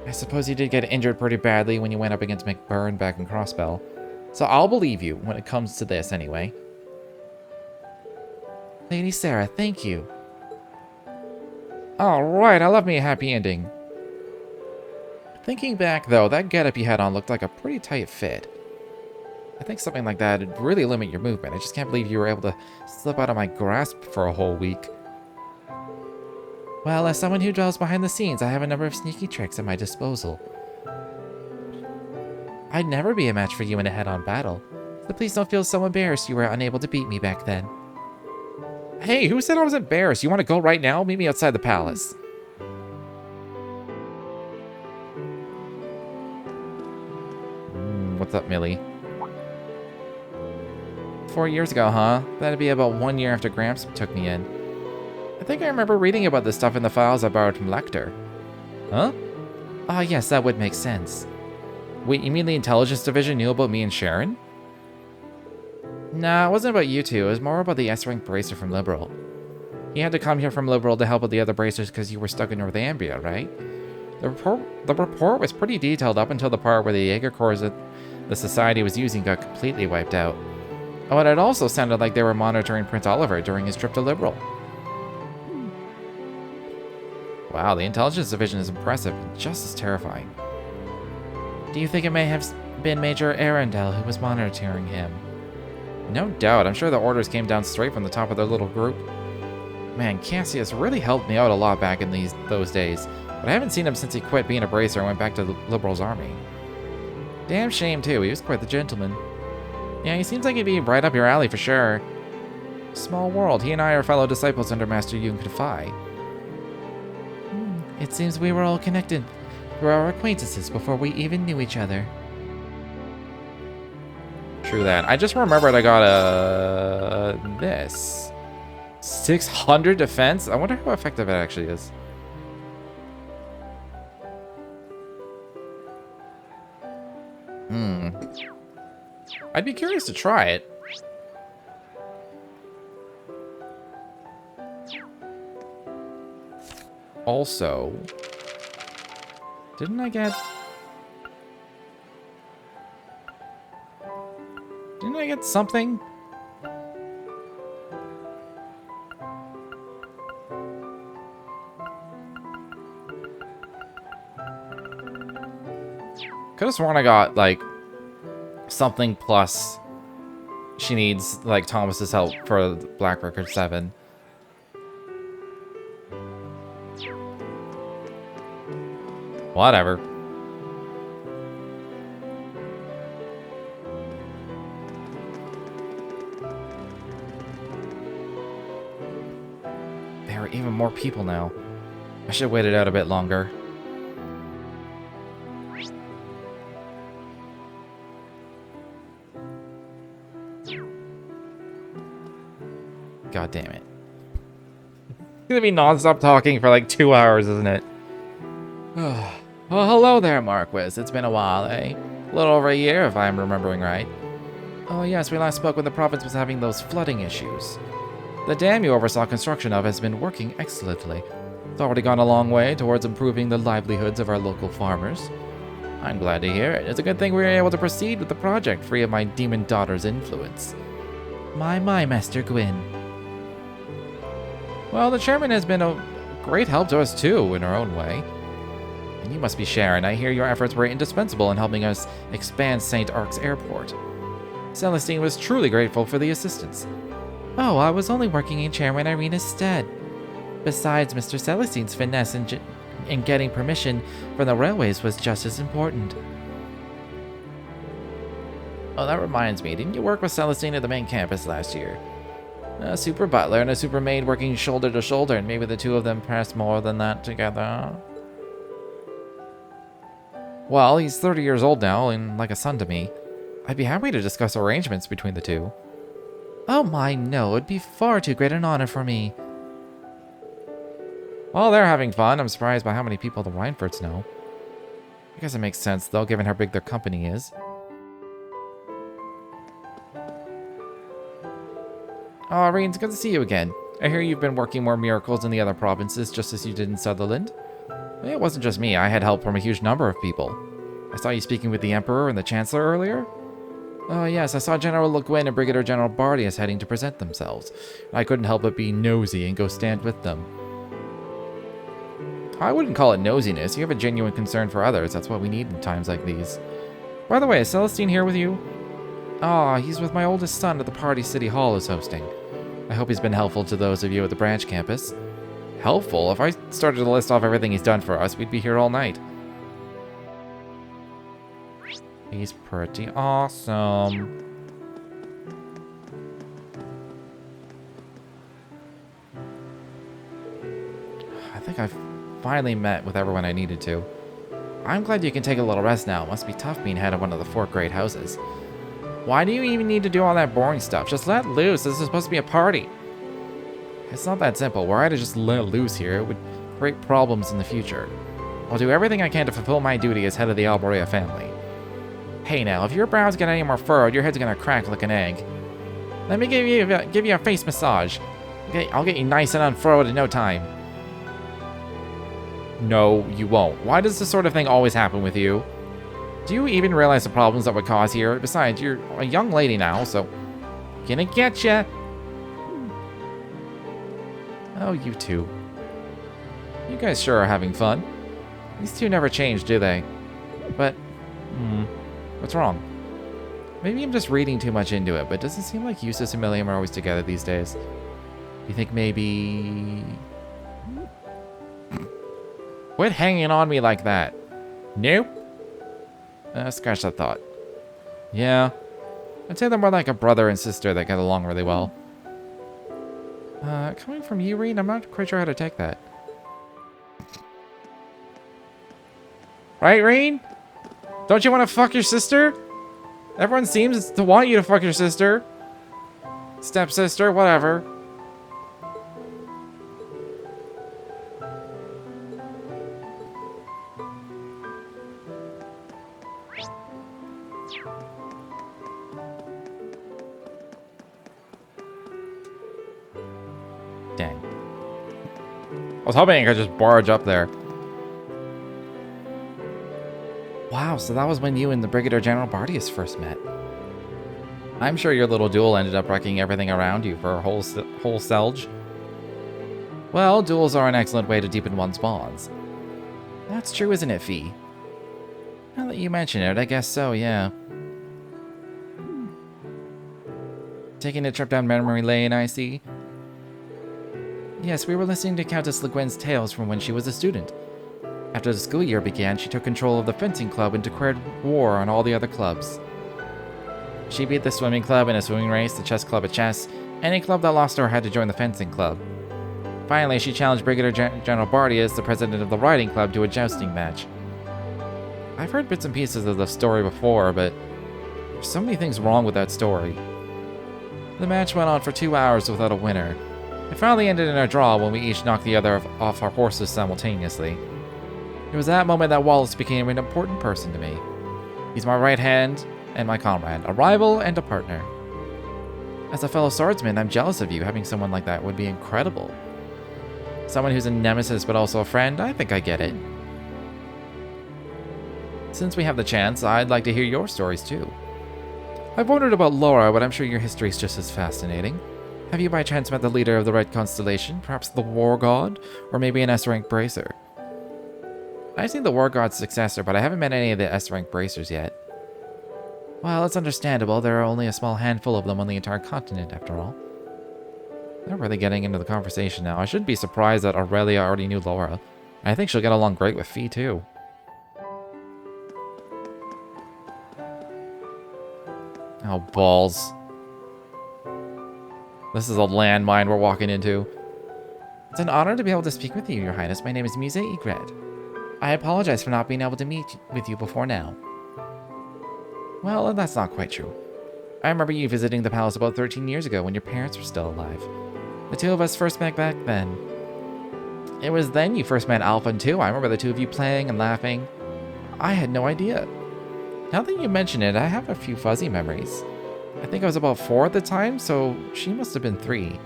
I suppose you did get injured pretty badly when you went up against McBurn back in Crossbell. So I'll believe you when it comes to this anyway. Lady Sarah, thank you. Alright, I love me a happy ending. Thinking back though, that getup you had on looked like a pretty tight fit. I think something like that would really limit your movement. I just can't believe you were able to slip out of my grasp for a whole week. Well, as someone who dwells behind the scenes, I have a number of sneaky tricks at my disposal. I'd never be a match for you in a head-on battle, so please don't feel so embarrassed you were unable to beat me back then. Hey, who said I was embarrassed? You want to go right now? Meet me outside the palace. What's up, Millie? 4 years ago, huh? That'd be about 1 year after Gramps took me in. I think I remember reading about this stuff in the files I borrowed from Lecter. Huh? Ah, yes, that would make sense. Wait, you mean the Intelligence Division knew about me and Sharon? Nah, it wasn't about you two. It was more about the S-Rank Bracer from Liberal. He had to come here from Liberal to help with the other Bracers because you were stuck in Northumbria, right? The report was pretty detailed up until the part where the Jaeger cores that the Society was using got completely wiped out. Oh, and it also sounded like they were monitoring Prince Oliver during his trip to Liberal. Wow, the Intelligence Division is impressive and just as terrifying. Do you think it may have been Major Arundel who was monitoring him? No doubt. I'm sure the orders came down straight from the top of their little group. Man, Cassius really helped me out a lot back in those days, but I haven't seen him since he quit being a bracer and went back to the Liberal's army. Damn shame, too. He was quite the gentleman. Yeah, he seems like he'd be right up your alley for sure. Small world. He and I are fellow disciples under Master Yun Kafai. It seems we were all connected through our acquaintances before we even knew each other. True that. I just remembered I got this. 600 defense? I wonder how effective it actually is. I'd be curious to try it. Also, didn't I get something? Could have sworn I got, like, something plus she needs, like, Thomas's help for Black Record 7. Whatever. There are even more people now. I should have waited out a bit longer. God damn it. It's gonna be non-stop talking for like 2 hours, isn't it? Well, hello there, Marquis. It's been a while, eh? A little over a year, if I'm remembering right. Oh yes, we last spoke when the province was having those flooding issues. The dam you oversaw construction of has been working excellently. It's already gone a long way towards improving the livelihoods of our local farmers. I'm glad to hear it. It's a good thing we were able to proceed with the project free of my demon daughter's influence. My, Master Gwyn. Well, the chairman has been a great help to us too, in her own way. And you must be Sharon. I hear your efforts were indispensable in helping us expand St. Ark's airport. Celestine was truly grateful for the assistance. Oh, I was only working in Chairman Irina's stead. Besides, Mr. Celestine's finesse in getting permission from the railways was just as important. Oh, that reminds me. Didn't you work with Celestine at the main campus last year? A super butler and a super maid working shoulder to shoulder, and maybe the two of them passed more than that together. Well, he's 30 years old now and like a son to me. I'd be happy to discuss arrangements between the two. Oh my, no, it'd be far too great an honor for me. Well, they're having fun. I'm surprised by how many people the Reinfords know. I guess it makes sense, though, given how big their company is. Oh, Rean, it's good to see you again. I hear you've been working more miracles in the other provinces, just as you did in Sutherland. It wasn't just me. I had help from a huge number of people. I saw you speaking with the Emperor and the Chancellor earlier. Oh, yes, I saw General Le Guin and Brigadier General Bardius heading to present themselves. I couldn't help but be nosy and go stand with them. I wouldn't call it nosiness. You have a genuine concern for others. That's what we need in times like these. By the way, is Celestine here with you? Ah, he's with my oldest son at the party City Hall is hosting. I hope he's been helpful to those of you at the branch campus. Helpful? If I started to list off everything he's done for us, we'd be here all night. He's pretty awesome. I think I've finally met with everyone I needed to. I'm glad you can take a little rest now. It must be tough being head of one of the 4 great houses. Why do you even need to do all that boring stuff? Just let loose. This is supposed to be a party. It's not that simple. Were I to just let loose here, it would create problems in the future. I'll do everything I can to fulfill my duty as head of the Alborea family. Hey now, if your brows get any more furrowed, your head's gonna crack like an egg. Let me give you a face massage. Okay, I'll get you nice and unfurrowed in no time. No, you won't. Why does this sort of thing always happen with you? Do you even realize the problems that would cause here? Besides, you're a young lady now, so... Gonna get ya! Oh, you two. You guys sure are having fun. These two never change, do they? But... what's wrong? Maybe I'm just reading too much into it, but does it seem like Eustace and Milliam are always together these days? You think maybe... Quit hanging on me like that. Nope. Scratch that thought. Yeah. I'd say they're more like a brother and sister that get along really well. Coming from you, Reed, I'm not quite sure how to take that. Right, Reed? Don't you want to fuck your sister? Everyone seems to want you to fuck your sister. Stepsister, whatever. Dang. I was hoping I could just barge up there. Wow, so that was when you and the Brigadier General Bardius first met. I'm sure your little duel ended up wrecking everything around you for a whole selge. Well, duels are an excellent way to deepen one's bonds. That's true, isn't it, Fee? Now that you mention it, I guess so, yeah. Taking a trip down memory lane, I see. Yes, we were listening to Countess Le Guin's tales from when she was a student. After the school year began, she took control of the fencing club and declared war on all the other clubs. She beat the swimming club in a swimming race, the chess club at chess. Any club that lost to her had to join the fencing club. Finally, she challenged Brigadier General Bardius, the president of the riding club, to a jousting match. I've heard bits and pieces of the story before, but there's so many things wrong with that story. The match went on for 2 hours without a winner. It finally ended in a draw when we each knocked the other off our horses simultaneously. It was that moment that Wallace became an important person to me. He's my right hand and my comrade, a rival and a partner. As a fellow swordsman, I'm jealous of you. Having someone like that would be incredible. Someone who's a nemesis but also a friend, I think I get it. Since we have the chance, I'd like to hear your stories too. I've wondered about Laura, but I'm sure your history's just as fascinating. Have you by chance met the leader of the Red Constellation? Perhaps the War God? Or maybe an S-rank bracer? I've seen the War God's successor, but I haven't met any of the S-rank bracers yet. Well, it's understandable. There are only a small handful of them on the entire continent, after all. They're really getting into the conversation now. I shouldn't be surprised that Aurelia already knew Laura. I think she'll get along great with Fee, too. Oh, balls. This is a landmine we're walking into. It's an honor to be able to speak with you, Your Highness. My name is Mise Egret. I apologize for not being able to meet with you before now. Well, that's not quite true. I remember you visiting the palace about 13 years ago when your parents were still alive. The two of us first met back then. It was then you first met Alpha too. I remember the two of you playing and laughing. I had no idea. Now that you mention it, I have a few fuzzy memories. I think I was about 4 at the time, so she must have been 3.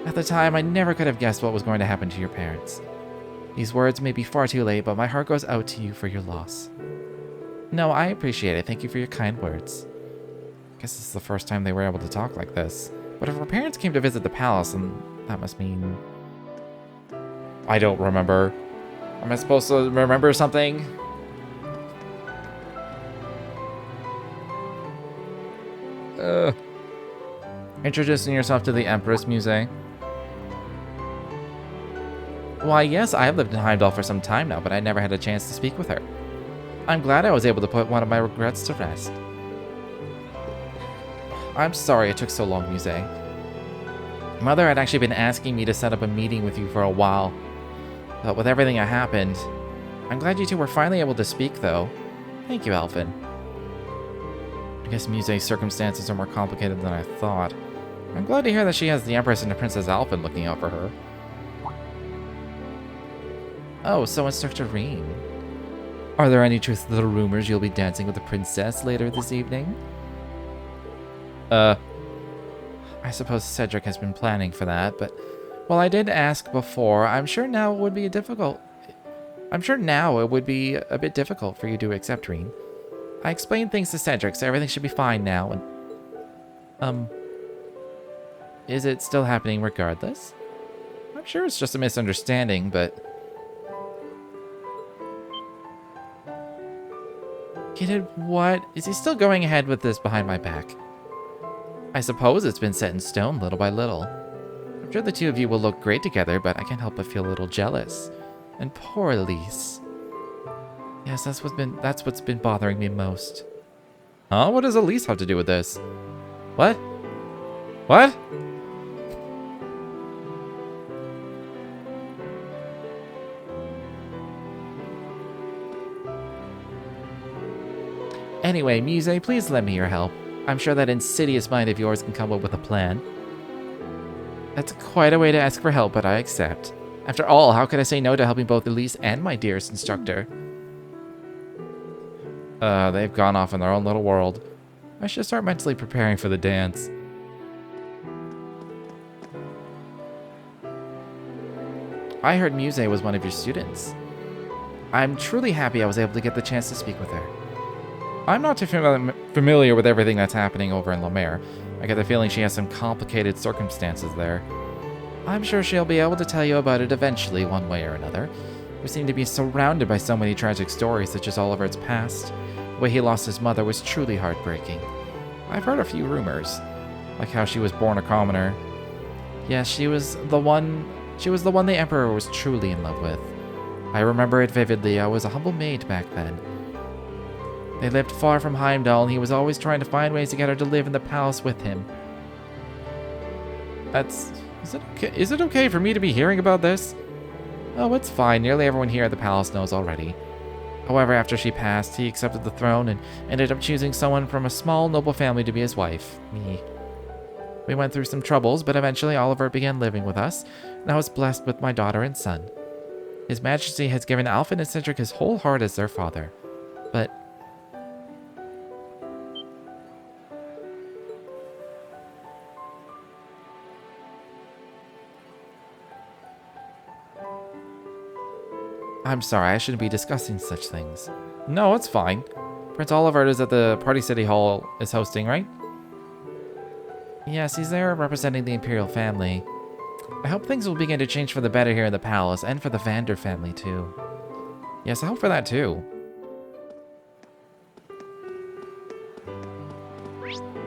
At the time, I never could have guessed what was going to happen to your parents. These words may be far too late, but my heart goes out to you for your loss. No, I appreciate it. Thank you for your kind words. I guess this is the first time they were able to talk like this. But if her parents came to visit the palace, then that must mean... I don't remember. Am I supposed to remember something? Introducing yourself to the Empress, Muse. Why, yes, I have lived in Heimdall for some time now, but I never had a chance to speak with her. I'm glad I was able to put one of my regrets to rest. I'm sorry it took so long, Muse. Mother had actually been asking me to set up a meeting with you for a while, but with everything that happened, I'm glad you two were finally able to speak, though. Thank you, Alphen. I guess Muse's circumstances are more complicated than I thought. I'm glad to hear that she has the Empress and the Princess Alphen looking out for her. Oh, so Instructor Rean. Are there any truth to the rumors you'll be dancing with the princess later this evening? I suppose Cedric has been planning for that, but while I did ask before, I'm sure now it would be a bit difficult for you to accept Rean. I explained things to Cedric, so everything should be fine now, and... Is it still happening regardless? I'm sure it's just a misunderstanding, but... Kid, what? Is he still going ahead with this behind my back? I suppose it's been set in stone little by little. I'm sure the two of you will look great together, but I can't help but feel a little jealous. And poor Elise. Yes, that's what's been bothering me most. Huh? What does Elise have to do with this? What? What? Anyway, Muse, please lend me your help. I'm sure that insidious mind of yours can come up with a plan. That's quite a way to ask for help, but I accept. After all, how could I say no to helping both Elise and my dearest instructor? They've gone off in their own little world. I should start mentally preparing for the dance. I heard Muse was one of your students. I'm truly happy I was able to get the chance to speak with her. I'm not too familiar with everything that's happening over in Lemaire. I get the feeling she has some complicated circumstances there. I'm sure she'll be able to tell you about it eventually, one way or another. We seem to be surrounded by so many tragic stories, such as Oliver's past. The way he lost his mother was truly heartbreaking. I've heard a few rumors, like how she was born a commoner. Yes, she was the one the Emperor was truly in love with. I remember it vividly. I was a humble maid back then. They lived far from Heimdall, and he was always trying to find ways to get her to live in the palace with him. Is it okay for me to be hearing about this? Oh, it's fine. Nearly everyone here at the palace knows already. However, after she passed, he accepted the throne and ended up choosing someone from a small noble family to be his wife, me. We went through some troubles, but eventually Oliver began living with us, and I was blessed with my daughter and son. His Majesty has given Alphen and Cedric his whole heart as their father. But I'm sorry, I shouldn't be discussing such things. No, it's fine. Prince Oliver is at the Party City Hall is hosting, right? Yes, he's there representing the Imperial family. I hope things will begin to change for the better here in the palace, and for the Vander family, too. Yes, I hope for that, too.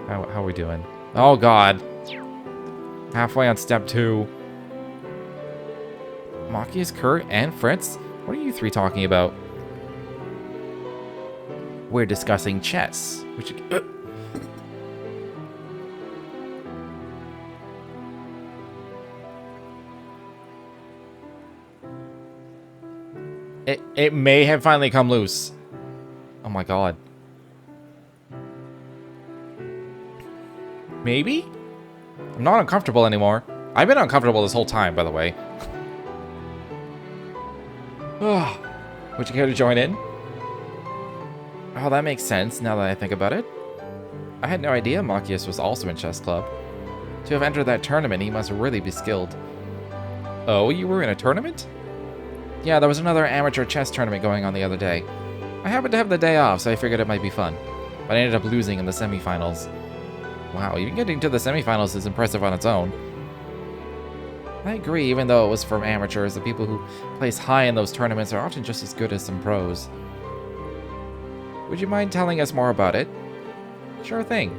How are we doing? Oh, God. Halfway on step 2. Machias, Kurt, and Fritz? What are you three talking about? We're discussing chess. Which... It may have finally come loose. Oh my god. Maybe? I'm not uncomfortable anymore. I've been uncomfortable this whole time, by the way. Would you care to join in? Oh, that makes sense now that I think about it. I had no idea Machias was also in chess club. To have entered that tournament, he must really be skilled. Oh, you were in a tournament? Yeah, there was another amateur chess tournament going on the other day. I happened to have the day off, so I figured it might be fun. But I ended up losing in the semifinals. Wow, even getting to the semifinals is impressive on its own. I agree, even though it was from amateurs, the people who place high in those tournaments are often just as good as some pros. Would you mind telling us more about it? Sure thing.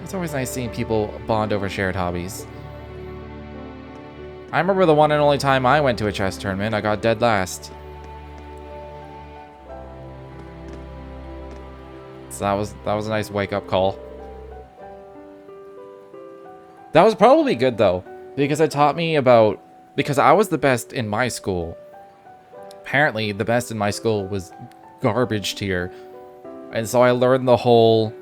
It's always nice seeing people bond over shared hobbies. I remember the one and only time I went to a chess tournament, I got dead last. So that was a nice wake-up call. That was probably good though, because it taught me about, because I was the best in my school. Apparently, the best in my school was garbage tier. And so I learned the whole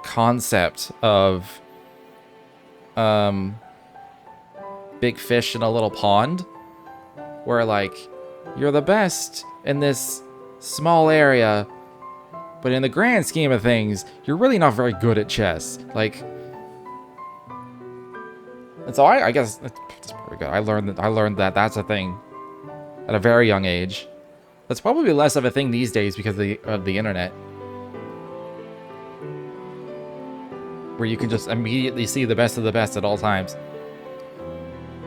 concept of big fish in a little pond, where like you're the best in this small area, but in the grand scheme of things, you're really not very good at chess. Like, and so I guess that's pretty good. I learned that that's a thing at a very young age. That's probably less of a thing these days because of the internet, where you can just immediately see the best of the best at all times.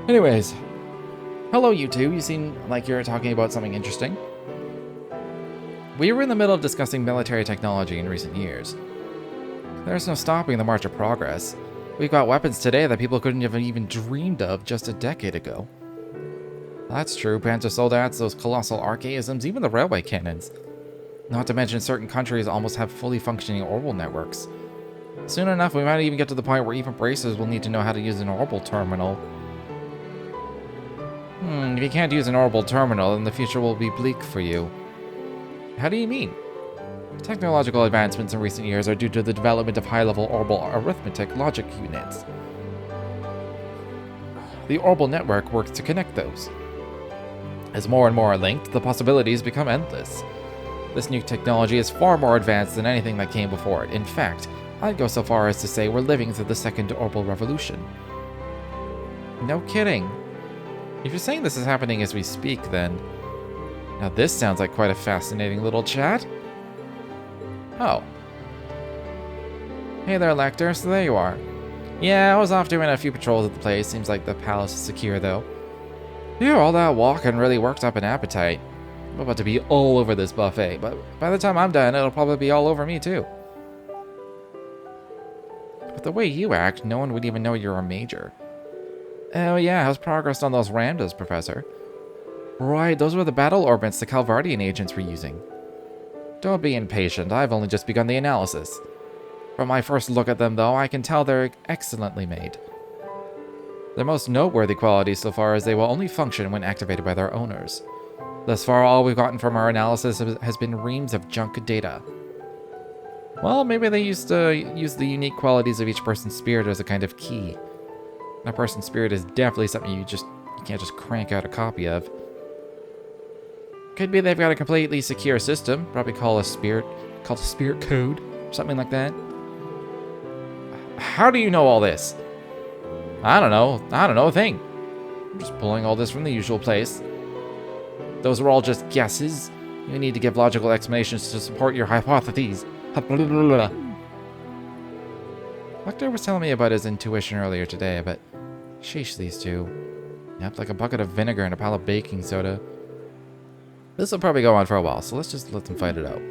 Anyways, hello you two. You seem like you're talking about something interesting. We were in the middle of discussing military technology in recent years. There's no stopping the march of progress. We've got weapons today that people couldn't have even dreamed of just a decade ago. That's true. Panzer Soldats, those colossal archaisms, even the railway cannons. Not to mention certain countries almost have fully functioning orbital networks. Soon enough, we might even get to the point where even bracers will need to know how to use an orbital terminal. If you can't use an orbital terminal, then the future will be bleak for you. How do you mean? Technological advancements in recent years are due to the development of high-level orbital arithmetic logic units. The orbital network works to connect those. As more and more are linked, the possibilities become endless. This new technology is far more advanced than anything that came before it. In fact, I'd go so far as to say we're living through the second orbital revolution. No kidding. If you're saying this is happening as we speak, then... Now this sounds like quite a fascinating little chat. Oh. Hey there, Lecter. So there you are. Yeah, I was off doing a few patrols at the place. Seems like the palace is secure, though. Phew, all that walking really worked up an appetite. I'm about to be all over this buffet, but by the time I'm done, it'll probably be all over me, too. But the way you act, no one would even know you're a major. Oh yeah, how's progress on those Ramdas, Professor? Right, those were the battle orbits the Calvardian agents were using. Don't be impatient, I've only just begun the analysis. From my first look at them, though, I can tell they're excellently made. Their most noteworthy quality so far is they will only function when activated by their owners. Thus far, all we've gotten from our analysis has been reams of junk data. Well, maybe they used to use the unique qualities of each person's spirit as a kind of key. A person's spirit is definitely something you can't just crank out a copy of. Could be they've got a completely secure system, probably called a spirit code, something like that. How do you know all this? I don't know a thing. I'm just pulling all this from the usual place. Those were all just guesses. You need to give logical explanations to support your hypotheses. Lecter was telling me about his intuition earlier today, but sheesh, these two. Yep, like a bucket of vinegar and a pile of baking soda. This will probably go on for a while, so let's just let them fight it out.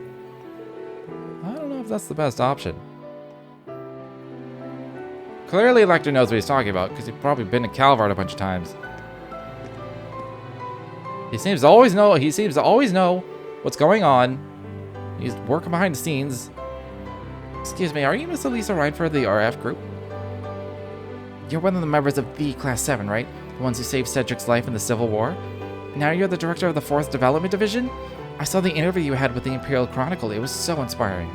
I don't know if that's the best option. Clearly Lecter knows what he's talking about, because he's probably been to Calvard a bunch of times. He seems to always know what's going on. He's working behind the scenes. Excuse me, are you Miss Elisa Reinford of the RF group? You're one of the members of V Class 7, right? The ones who saved Cedric's life in the Civil War? Now you're the director of the 4th Development Division? I saw the interview you had with the Imperial Chronicle. It was so inspiring.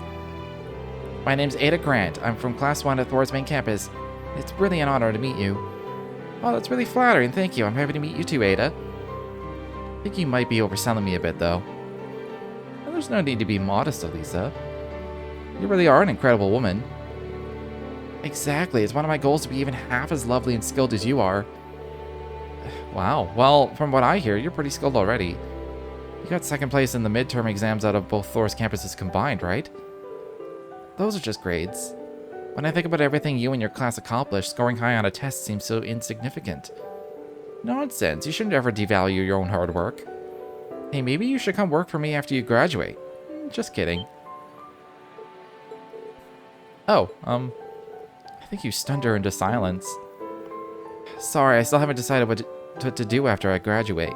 My name's Ada Grant. I'm from Class 1 at Thor's main campus. It's really an honor to meet you. Oh, that's really flattering. Thank you. I'm happy to meet you too, Ada. I think you might be overselling me a bit, though. Well, there's no need to be modest, Elisa. You really are an incredible woman. Exactly. It's one of my goals to be even half as lovely and skilled as you are. Wow. Well, from what I hear, you're pretty skilled already. You got 2nd place in the midterm exams out of both Thor's campuses combined, right? Those are just grades. When I think about everything you and your class accomplished, scoring high on a test seems so insignificant. Nonsense. You shouldn't ever devalue your own hard work. Hey, maybe you should come work for me after you graduate. Just kidding. Oh, I think you stunned her into silence. Sorry, I still haven't decided what to do after I graduate.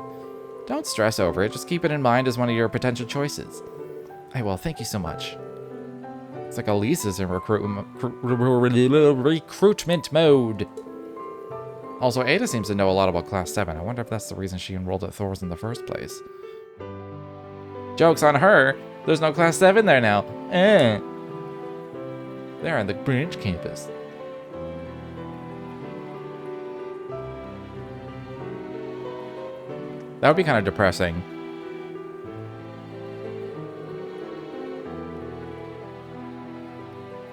Don't stress over it, just keep it in mind as one of your potential choices. I will, thank you so much. It's like Elisa's in recruitment mode. Also, Ada seems to know a lot about Class 7. I wonder if that's the reason she enrolled at Thor's in the first place. Joke's on her! There's no Class 7 there now. They're on the branch campus. That would be kind of depressing.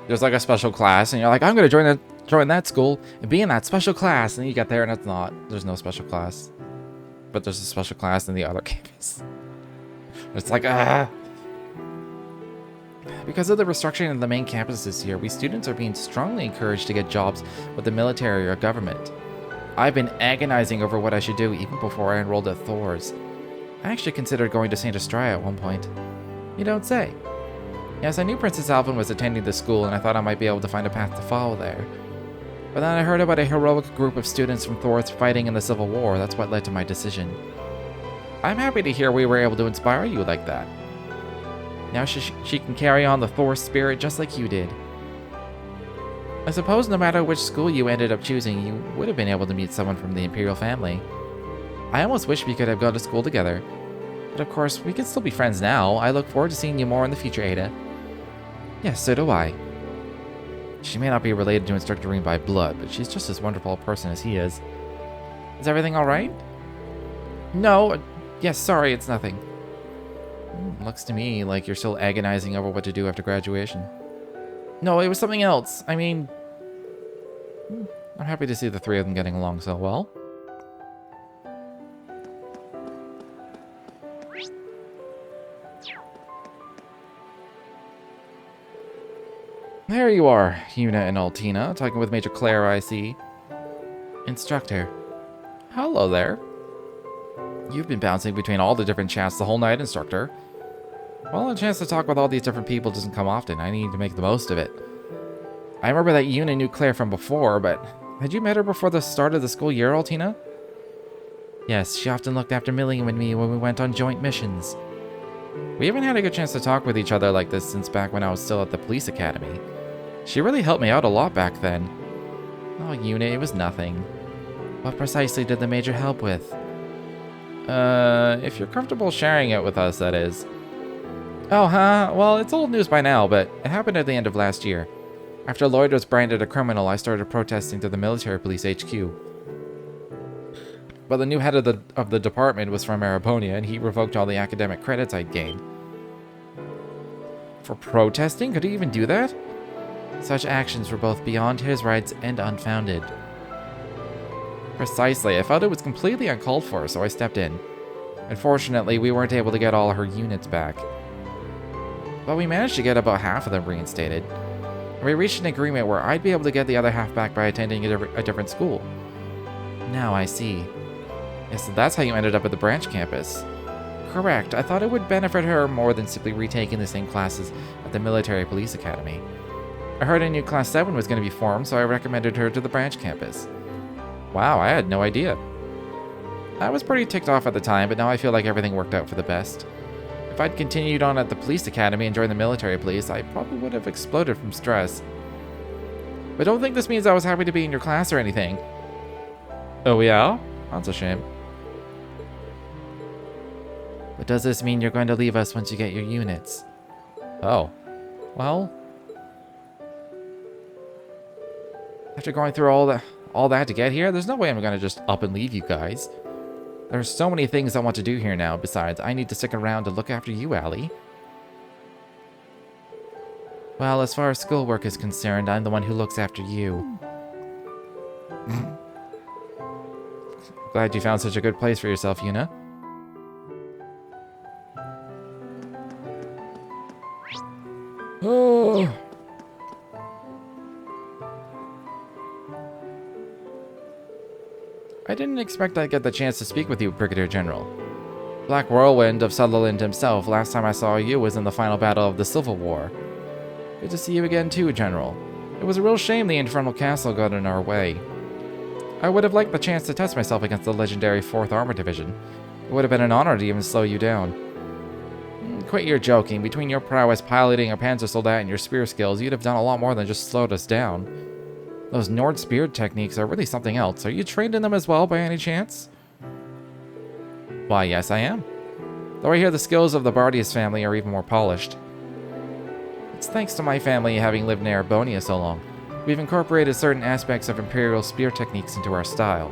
There's like a special class, and you're like, I'm gonna join that school and be in that special class, and you get there and it's not. There's no special class. But there's a special class in the other campus. It's like, Because of the restructuring of the main campus this year, we students are being strongly encouraged to get jobs with the military or government. I've been agonizing over what I should do even before I enrolled at Thor's. I actually considered going to St. Estrella at one point. You don't say. Yes, I knew Princess Alvin was attending the school, and I thought I might be able to find a path to follow there. But then I heard about a heroic group of students from Thor's fighting in the Civil War. That's what led to my decision. I'm happy to hear we were able to inspire you like that. Now she can carry on the Thor spirit just like you did. I suppose no matter which school you ended up choosing, you would have been able to meet someone from the Imperial family. I almost wish we could have gone to school together. But of course, we can still be friends now. I look forward to seeing you more in the future, Ada. Yes, so do I. She may not be related to Instructor Reem by blood, but she's just as wonderful a person as he is. Is everything alright? No. Yes, sorry, it's nothing. Looks to me like you're still agonizing over what to do after graduation. No, it was something else. I mean, I'm happy to see the three of them getting along so well. There you are, Una and Altina, talking with Major Claire, I see. Instructor. Hello there. You've been bouncing between all the different chats the whole night, Instructor. Well, a chance to talk with all these different people doesn't come often. I need to make the most of it. I remember that Una knew Claire from before, but had you met her before the start of the school year, Altina? Yes, she often looked after Millie and me when we went on joint missions. We haven't had a good chance to talk with each other like this since back when I was still at the police academy. She really helped me out a lot back then. Oh, Una, it was nothing. What precisely did the Major help with? If you're comfortable sharing it with us, that is. Oh, huh? Well, it's old news by now, but it happened at the end of last year. After Lloyd was branded a criminal, I started protesting to the military police HQ. But the new head of the department was from Arabonia, and he revoked all the academic credits I'd gained. For protesting? Could he even do that? Such actions were both beyond his rights and unfounded. Precisely. I felt it was completely uncalled for, so I stepped in. Unfortunately, we weren't able to get all her units back. But we managed to get about half of them reinstated. We reached an agreement where I'd be able to get the other half back by attending a different school. Now I see. Yes, so that's how you ended up at the branch campus. Correct. I thought it would benefit her more than simply retaking the same classes at the Military Police Academy. I heard a new Class 7 was going to be formed, so I recommended her to the branch campus. Wow, I had no idea. I was pretty ticked off at the time, but now I feel like everything worked out for the best. If I'd continued on at the police academy and joined the military police, I probably would have exploded from stress. But don't think this means I was happy to be in your class or anything. Oh yeah? That's a shame. But does this mean you're going to leave us once you get your units? Oh. Well... After going through all that to get here, there's no way I'm going to just up and leave you guys. There's so many things I want to do here now. Besides, I need to stick around to look after you, Allie. Well, as far as schoolwork is concerned, I'm the one who looks after you. Glad you found such a good place for yourself, Yuna. Oh. I didn't expect I'd get the chance to speak with you, Brigadier General. Black Whirlwind of Sutherland himself, last time I saw you was in the final battle of the Civil War. Good to see you again too, General. It was a real shame the Infernal Castle got in our way. I would have liked the chance to test myself against the legendary 4th Armor Division. It would have been an honor to even slow you down. Quit your joking. Between your prowess piloting a Panzer Soldat and your spear skills, you'd have done a lot more than just slowed us down. Those Nord spear techniques are really something else. Are you trained in them as well, by any chance? Why, yes, I am. Though I hear the skills of the Bardius family are even more polished. It's thanks to my family having lived near Bonia so long. We've incorporated certain aspects of Imperial spear techniques into our style.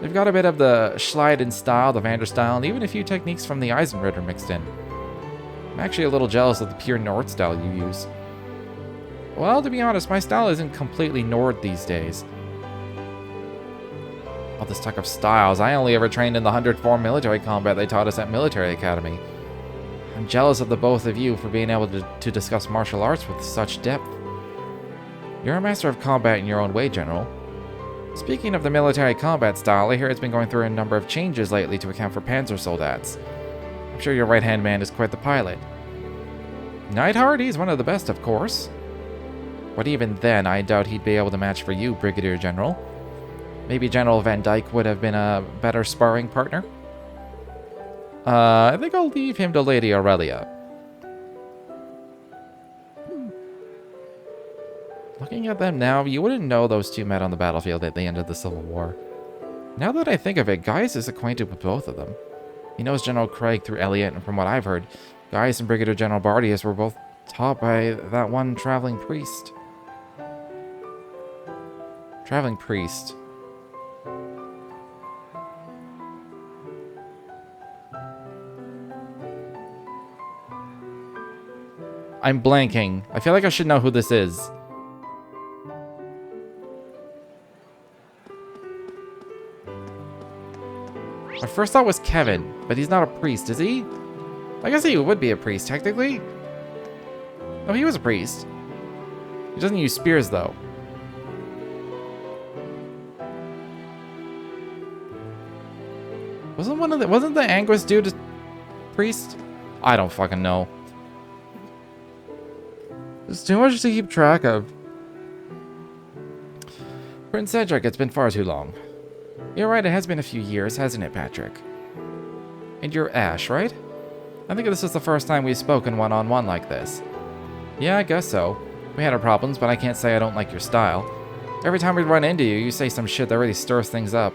We've got a bit of the Schleiden style, the Vander style, and even a few techniques from the Eisenritter mixed in. I'm actually a little jealous of the pure Nord style you use. Well, to be honest, my style isn't completely Nord these days. All this talk of styles, I only ever trained in the 104 military combat they taught us at Military Academy. I'm jealous of the both of you for being able to discuss martial arts with such depth. You're a master of combat in your own way, General. Speaking of the military combat style, I hear it's been going through a number of changes lately to account for Panzer Soldats. I'm sure your right-hand man is quite the pilot. Neidhart, he's one of the best, of course. But even then, I doubt he'd be able to match for you, Brigadier General. Maybe General Van Dyke would have been a better sparring partner? I think I'll leave him to Lady Aurelia. Looking at them now, you wouldn't know those two met on the battlefield at the end of the Civil War. Now that I think of it, Gaius is acquainted with both of them. He knows General Craig through Elliot, and from what I've heard, Gaius and Brigadier General Bardius were both taught by that one traveling priest. Traveling priest. I'm blanking. I feel like I should know who this is. My first thought was Kevin, but he's not a priest, is he? I guess he would be a priest, technically. Oh, he was a priest. He doesn't use spears, though. Wasn't the Anguis dude a priest? I don't fucking know. There's too much to keep track of. Prince Cedric, it's been far too long. You're right, it has been a few years, hasn't it, Patrick? And you're Ash, right? I think this is the first time we've spoken one-on-one like this. Yeah, I guess so. We had our problems, but I can't say I don't like your style. Every time we run into you, you say some shit that really stirs things up.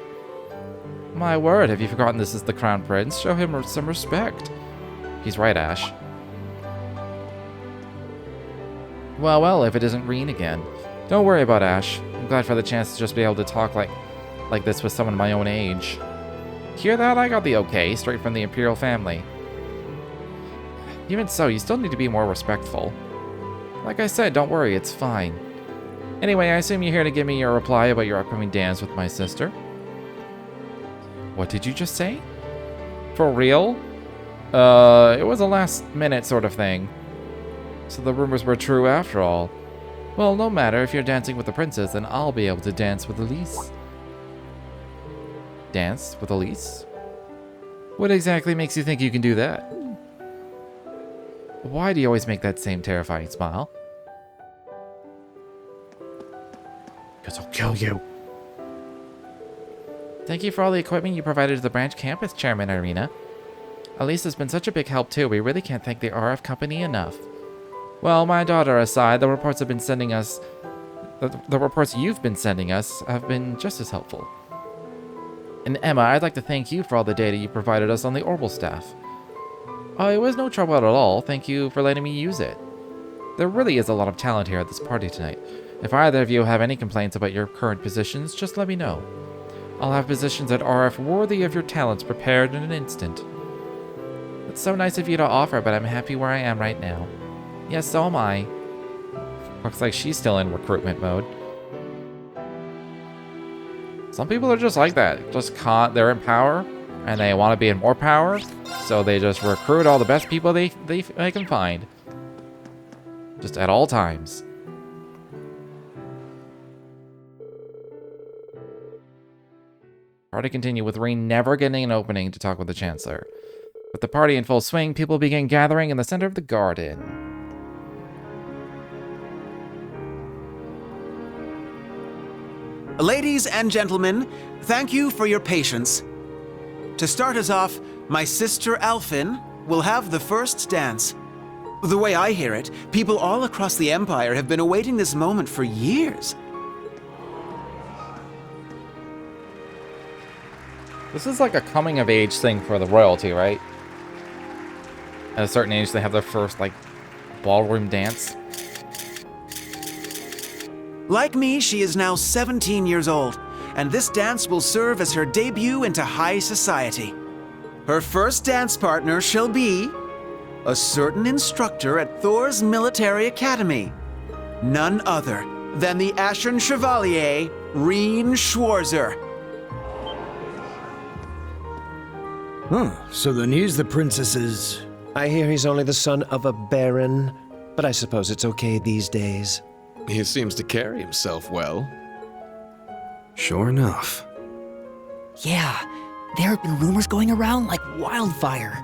My word, have you forgotten this is the Crown Prince? Show him some respect. He's right, Ash. Well, if it isn't Reen again. Don't worry about Ash. I'm glad for the chance to just be able to talk like this with someone my own age. Hear that? I got the okay, straight from the Imperial family. Even so, you still need to be more respectful. Like I said, don't worry, it's fine. Anyway, I assume you're here to give me your reply about your upcoming dance with my sister. What did you just say? For real? It was a last-minute sort of thing. So the rumors were true after all. Well, no matter. If you're dancing with the princess, then I'll be able to dance with Elise. Dance with Elise? What exactly makes you think you can do that? Why do you always make that same terrifying smile? Because I'll kill you. Thank you for all the equipment you provided to the branch campus, Chairman Irina. Elise has been such a big help too. We really can't thank the RF company enough. Well, my daughter aside, the reports you've been sending us have been just as helpful. And Emma, I'd like to thank you for all the data you provided us on the Orbital staff. Oh, it was no trouble at all. Thank you for letting me use it. There really is a lot of talent here at this party tonight. If either of you have any complaints about your current positions, just let me know. I'll have positions at RF worthy of your talents prepared in an instant. It's so nice of you to offer, but I'm happy where I am right now. Yes, so am I. Looks like she's still in recruitment mode. Some people are just like that. They're in power, and they want to be in more power, so they just recruit all the best people they can find. Just at all times. Party continued with Reen never getting an opening to talk with the Chancellor. With the party in full swing, people began gathering in the center of the garden. Ladies and gentlemen, thank you for your patience. To start us off, my sister Alphin will have the first dance. The way I hear it, people all across the Empire have been awaiting this moment for years. This is like a coming-of-age thing for the royalty, right? At a certain age, they have their first, like, ballroom dance. Like me, she is now 17 years old, and this dance will serve as her debut into high society. Her first dance partner shall be a certain instructor at Thor's military academy. None other than the Ashen Chevalier, Reen Schwarzer. So then he's the princess's... I hear he's only the son of a baron, but I suppose it's okay these days. He seems to carry himself well. Sure enough. Yeah, there have been rumors going around like wildfire.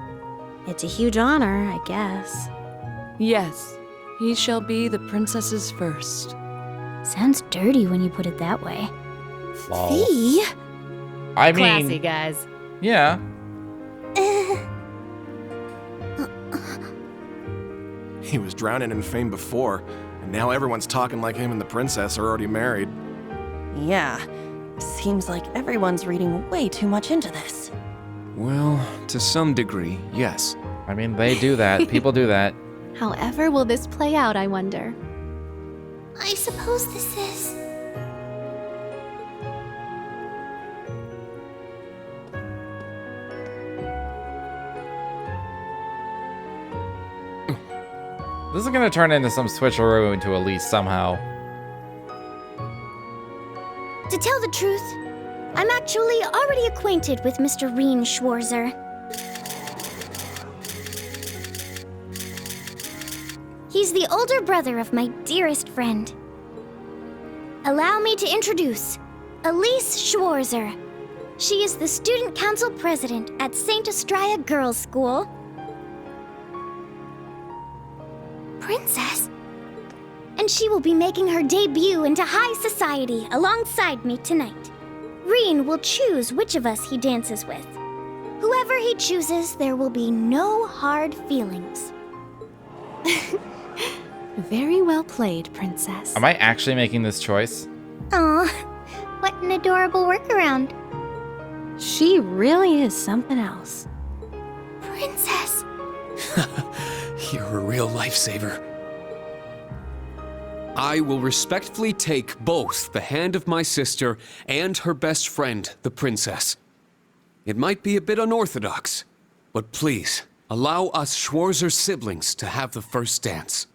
It's a huge honor, I guess. Yes, he shall be the princess's first. Sounds dirty when you put it that way. Lol. Fee? I mean... Classy, guys. Yeah. He was drowning in fame before, and now everyone's talking like him and the princess are already married. Yeah, seems like everyone's reading way too much into this. Well, to some degree, yes. I mean, they do that. People do that. However will this play out, I wonder? I suppose this is... This is gonna turn into some switcheroo into Elise somehow. To tell the truth, I'm actually already acquainted with Mr. Reen Schwarzer. He's the older brother of my dearest friend. Allow me to introduce Elise Schwarzer. She is the Student Council President at St. Estrella Girls' School. Princess? And she will be making her debut into high society alongside me tonight. Reen will choose which of us he dances with. Whoever he chooses, there will be no hard feelings. Very well played, Princess. Am I actually making this choice? Aw, what an adorable workaround. She really is something else. Princess! You're a real lifesaver. I will respectfully take both the hand of my sister and her best friend, the princess. It might be a bit unorthodox, but please, allow us Schwarzer siblings to have the first dance.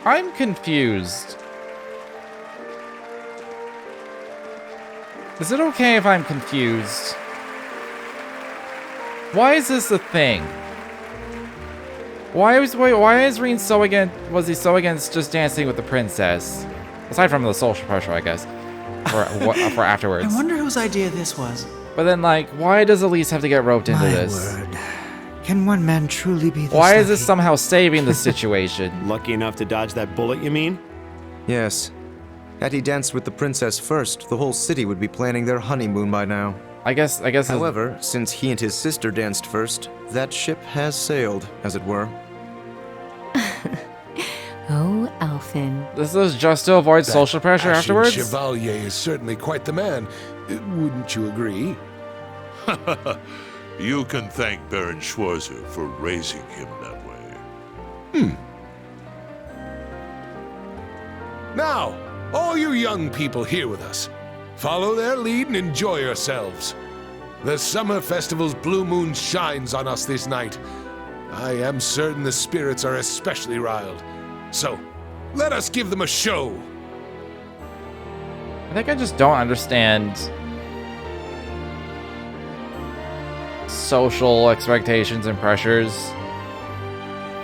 I'm confused. Is it okay if I'm confused? Why is this a thing? Why is Rean so was he so against just dancing with the princess? Aside from the social pressure, I guess. For afterwards. I wonder whose idea this was. But then, like, why does Elise have to get roped into this? Word. Can one man truly be this Why is this lucky? somehow saving the situation? Lucky enough to dodge that bullet, you mean? Yes. Had he danced with the princess first, the whole city would be planning their honeymoon by now. I guess. However, since he and his sister danced first, that ship has sailed, as it were. Oh, Alphen. This is just to avoid social pressure Ashen afterwards? Chevalier is certainly quite the man. Wouldn't you agree? You can thank Baron Schwarzer for raising him that way. Now, all you young people here with us, follow their lead and enjoy yourselves. The summer festival's blue moon shines on us this night. I am certain the spirits are especially riled. So, let us give them a show. I think I just don't understand social expectations and pressures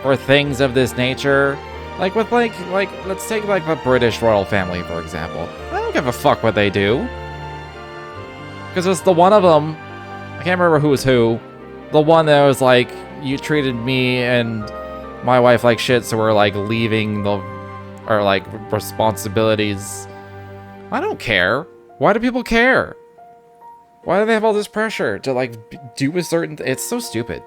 for things of this nature. Like with like let's take like the British royal family, for example. I don't give a fuck what they do. Because it's the one of them, I can't remember who was who, the one that was like, you treated me and my wife like shit, so we're like leaving our like responsibilities. I don't care. Why do people care? Why do they have all this pressure to like do a certain it's so stupid.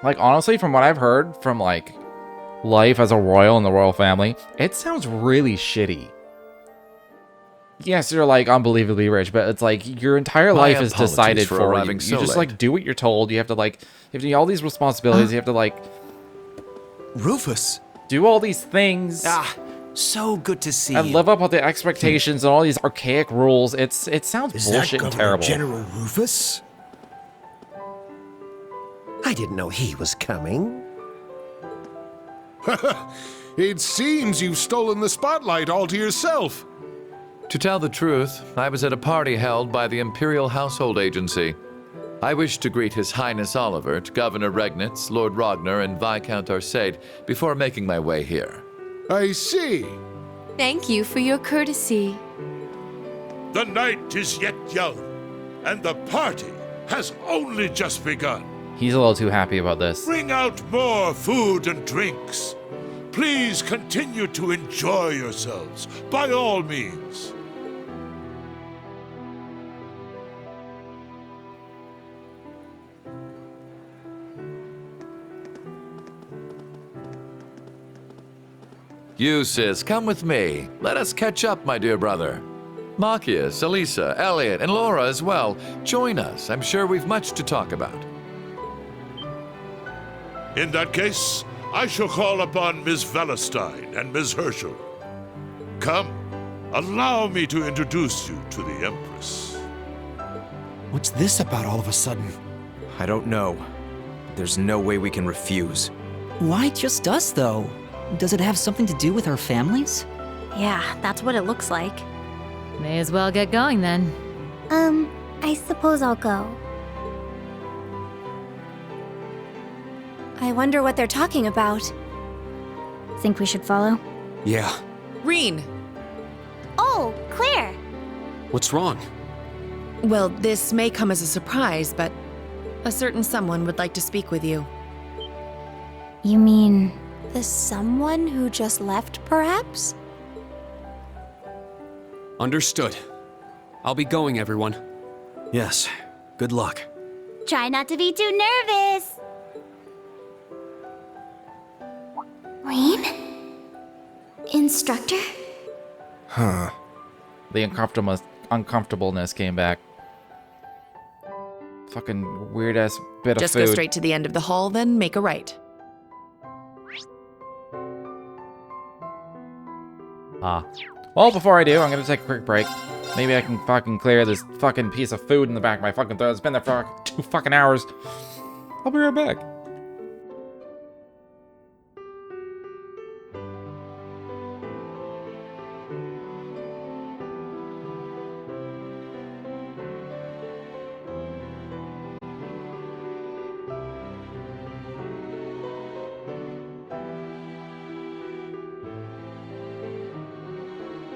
Like honestly, from what I've heard from like life as a royal in the royal family, it sounds really shitty. Yes, you're like unbelievably rich, but it's like your entire life is decided for you. You just like do what you're told. You have to like, you have to do all these responsibilities. You have to like, Rufus, do all these things. So good to see and you. live up with the expectations and all these archaic rules. It sounds bullshit and terrible. General Rufus? I didn't know he was coming. It seems you've stolen the spotlight all to yourself. To tell the truth, I was at a party held by the Imperial Household Agency. I wish to greet His Highness Olivert, Governor Regnitz, Lord Ragnar, and Viscount Arcade before making my way here. I see. Thank you for your courtesy. The night is yet young, and the party has only just begun. He's a little too happy about this. Bring out more food and drinks. Please continue to enjoy yourselves, by all means. Eustace, come with me. Let us catch up, my dear brother. Marcius, Elisa, Elliot, and Laura as well. Join us. I'm sure we've much to talk about. In that case, I shall call upon Ms. Velestein and Ms. Herschel. Come, allow me to introduce you to the Empress. What's this about all of a sudden? I don't know. There's no way we can refuse. Why just us, though? Does it have something to do with our families? Yeah, that's what it looks like. May as well get going then. I suppose I'll go. I wonder what they're talking about. Think we should follow? Yeah. Reen! Oh, Claire! What's wrong? Well, this may come as a surprise, but a certain someone would like to speak with you. You mean... The someone who just left, perhaps? Understood. I'll be going, everyone. Yes. Good luck. Try not to be too nervous! Rean? Instructor? Huh. The uncomfortableness came back. Fucking weird ass bit of Just food. go straight to the end of the hall, then make a right. Well, before I do, I'm gonna take a quick break. Maybe I can fucking clear this fucking piece of food in the back of my fucking throat. It's been there for 2 fucking hours. I'll be right back.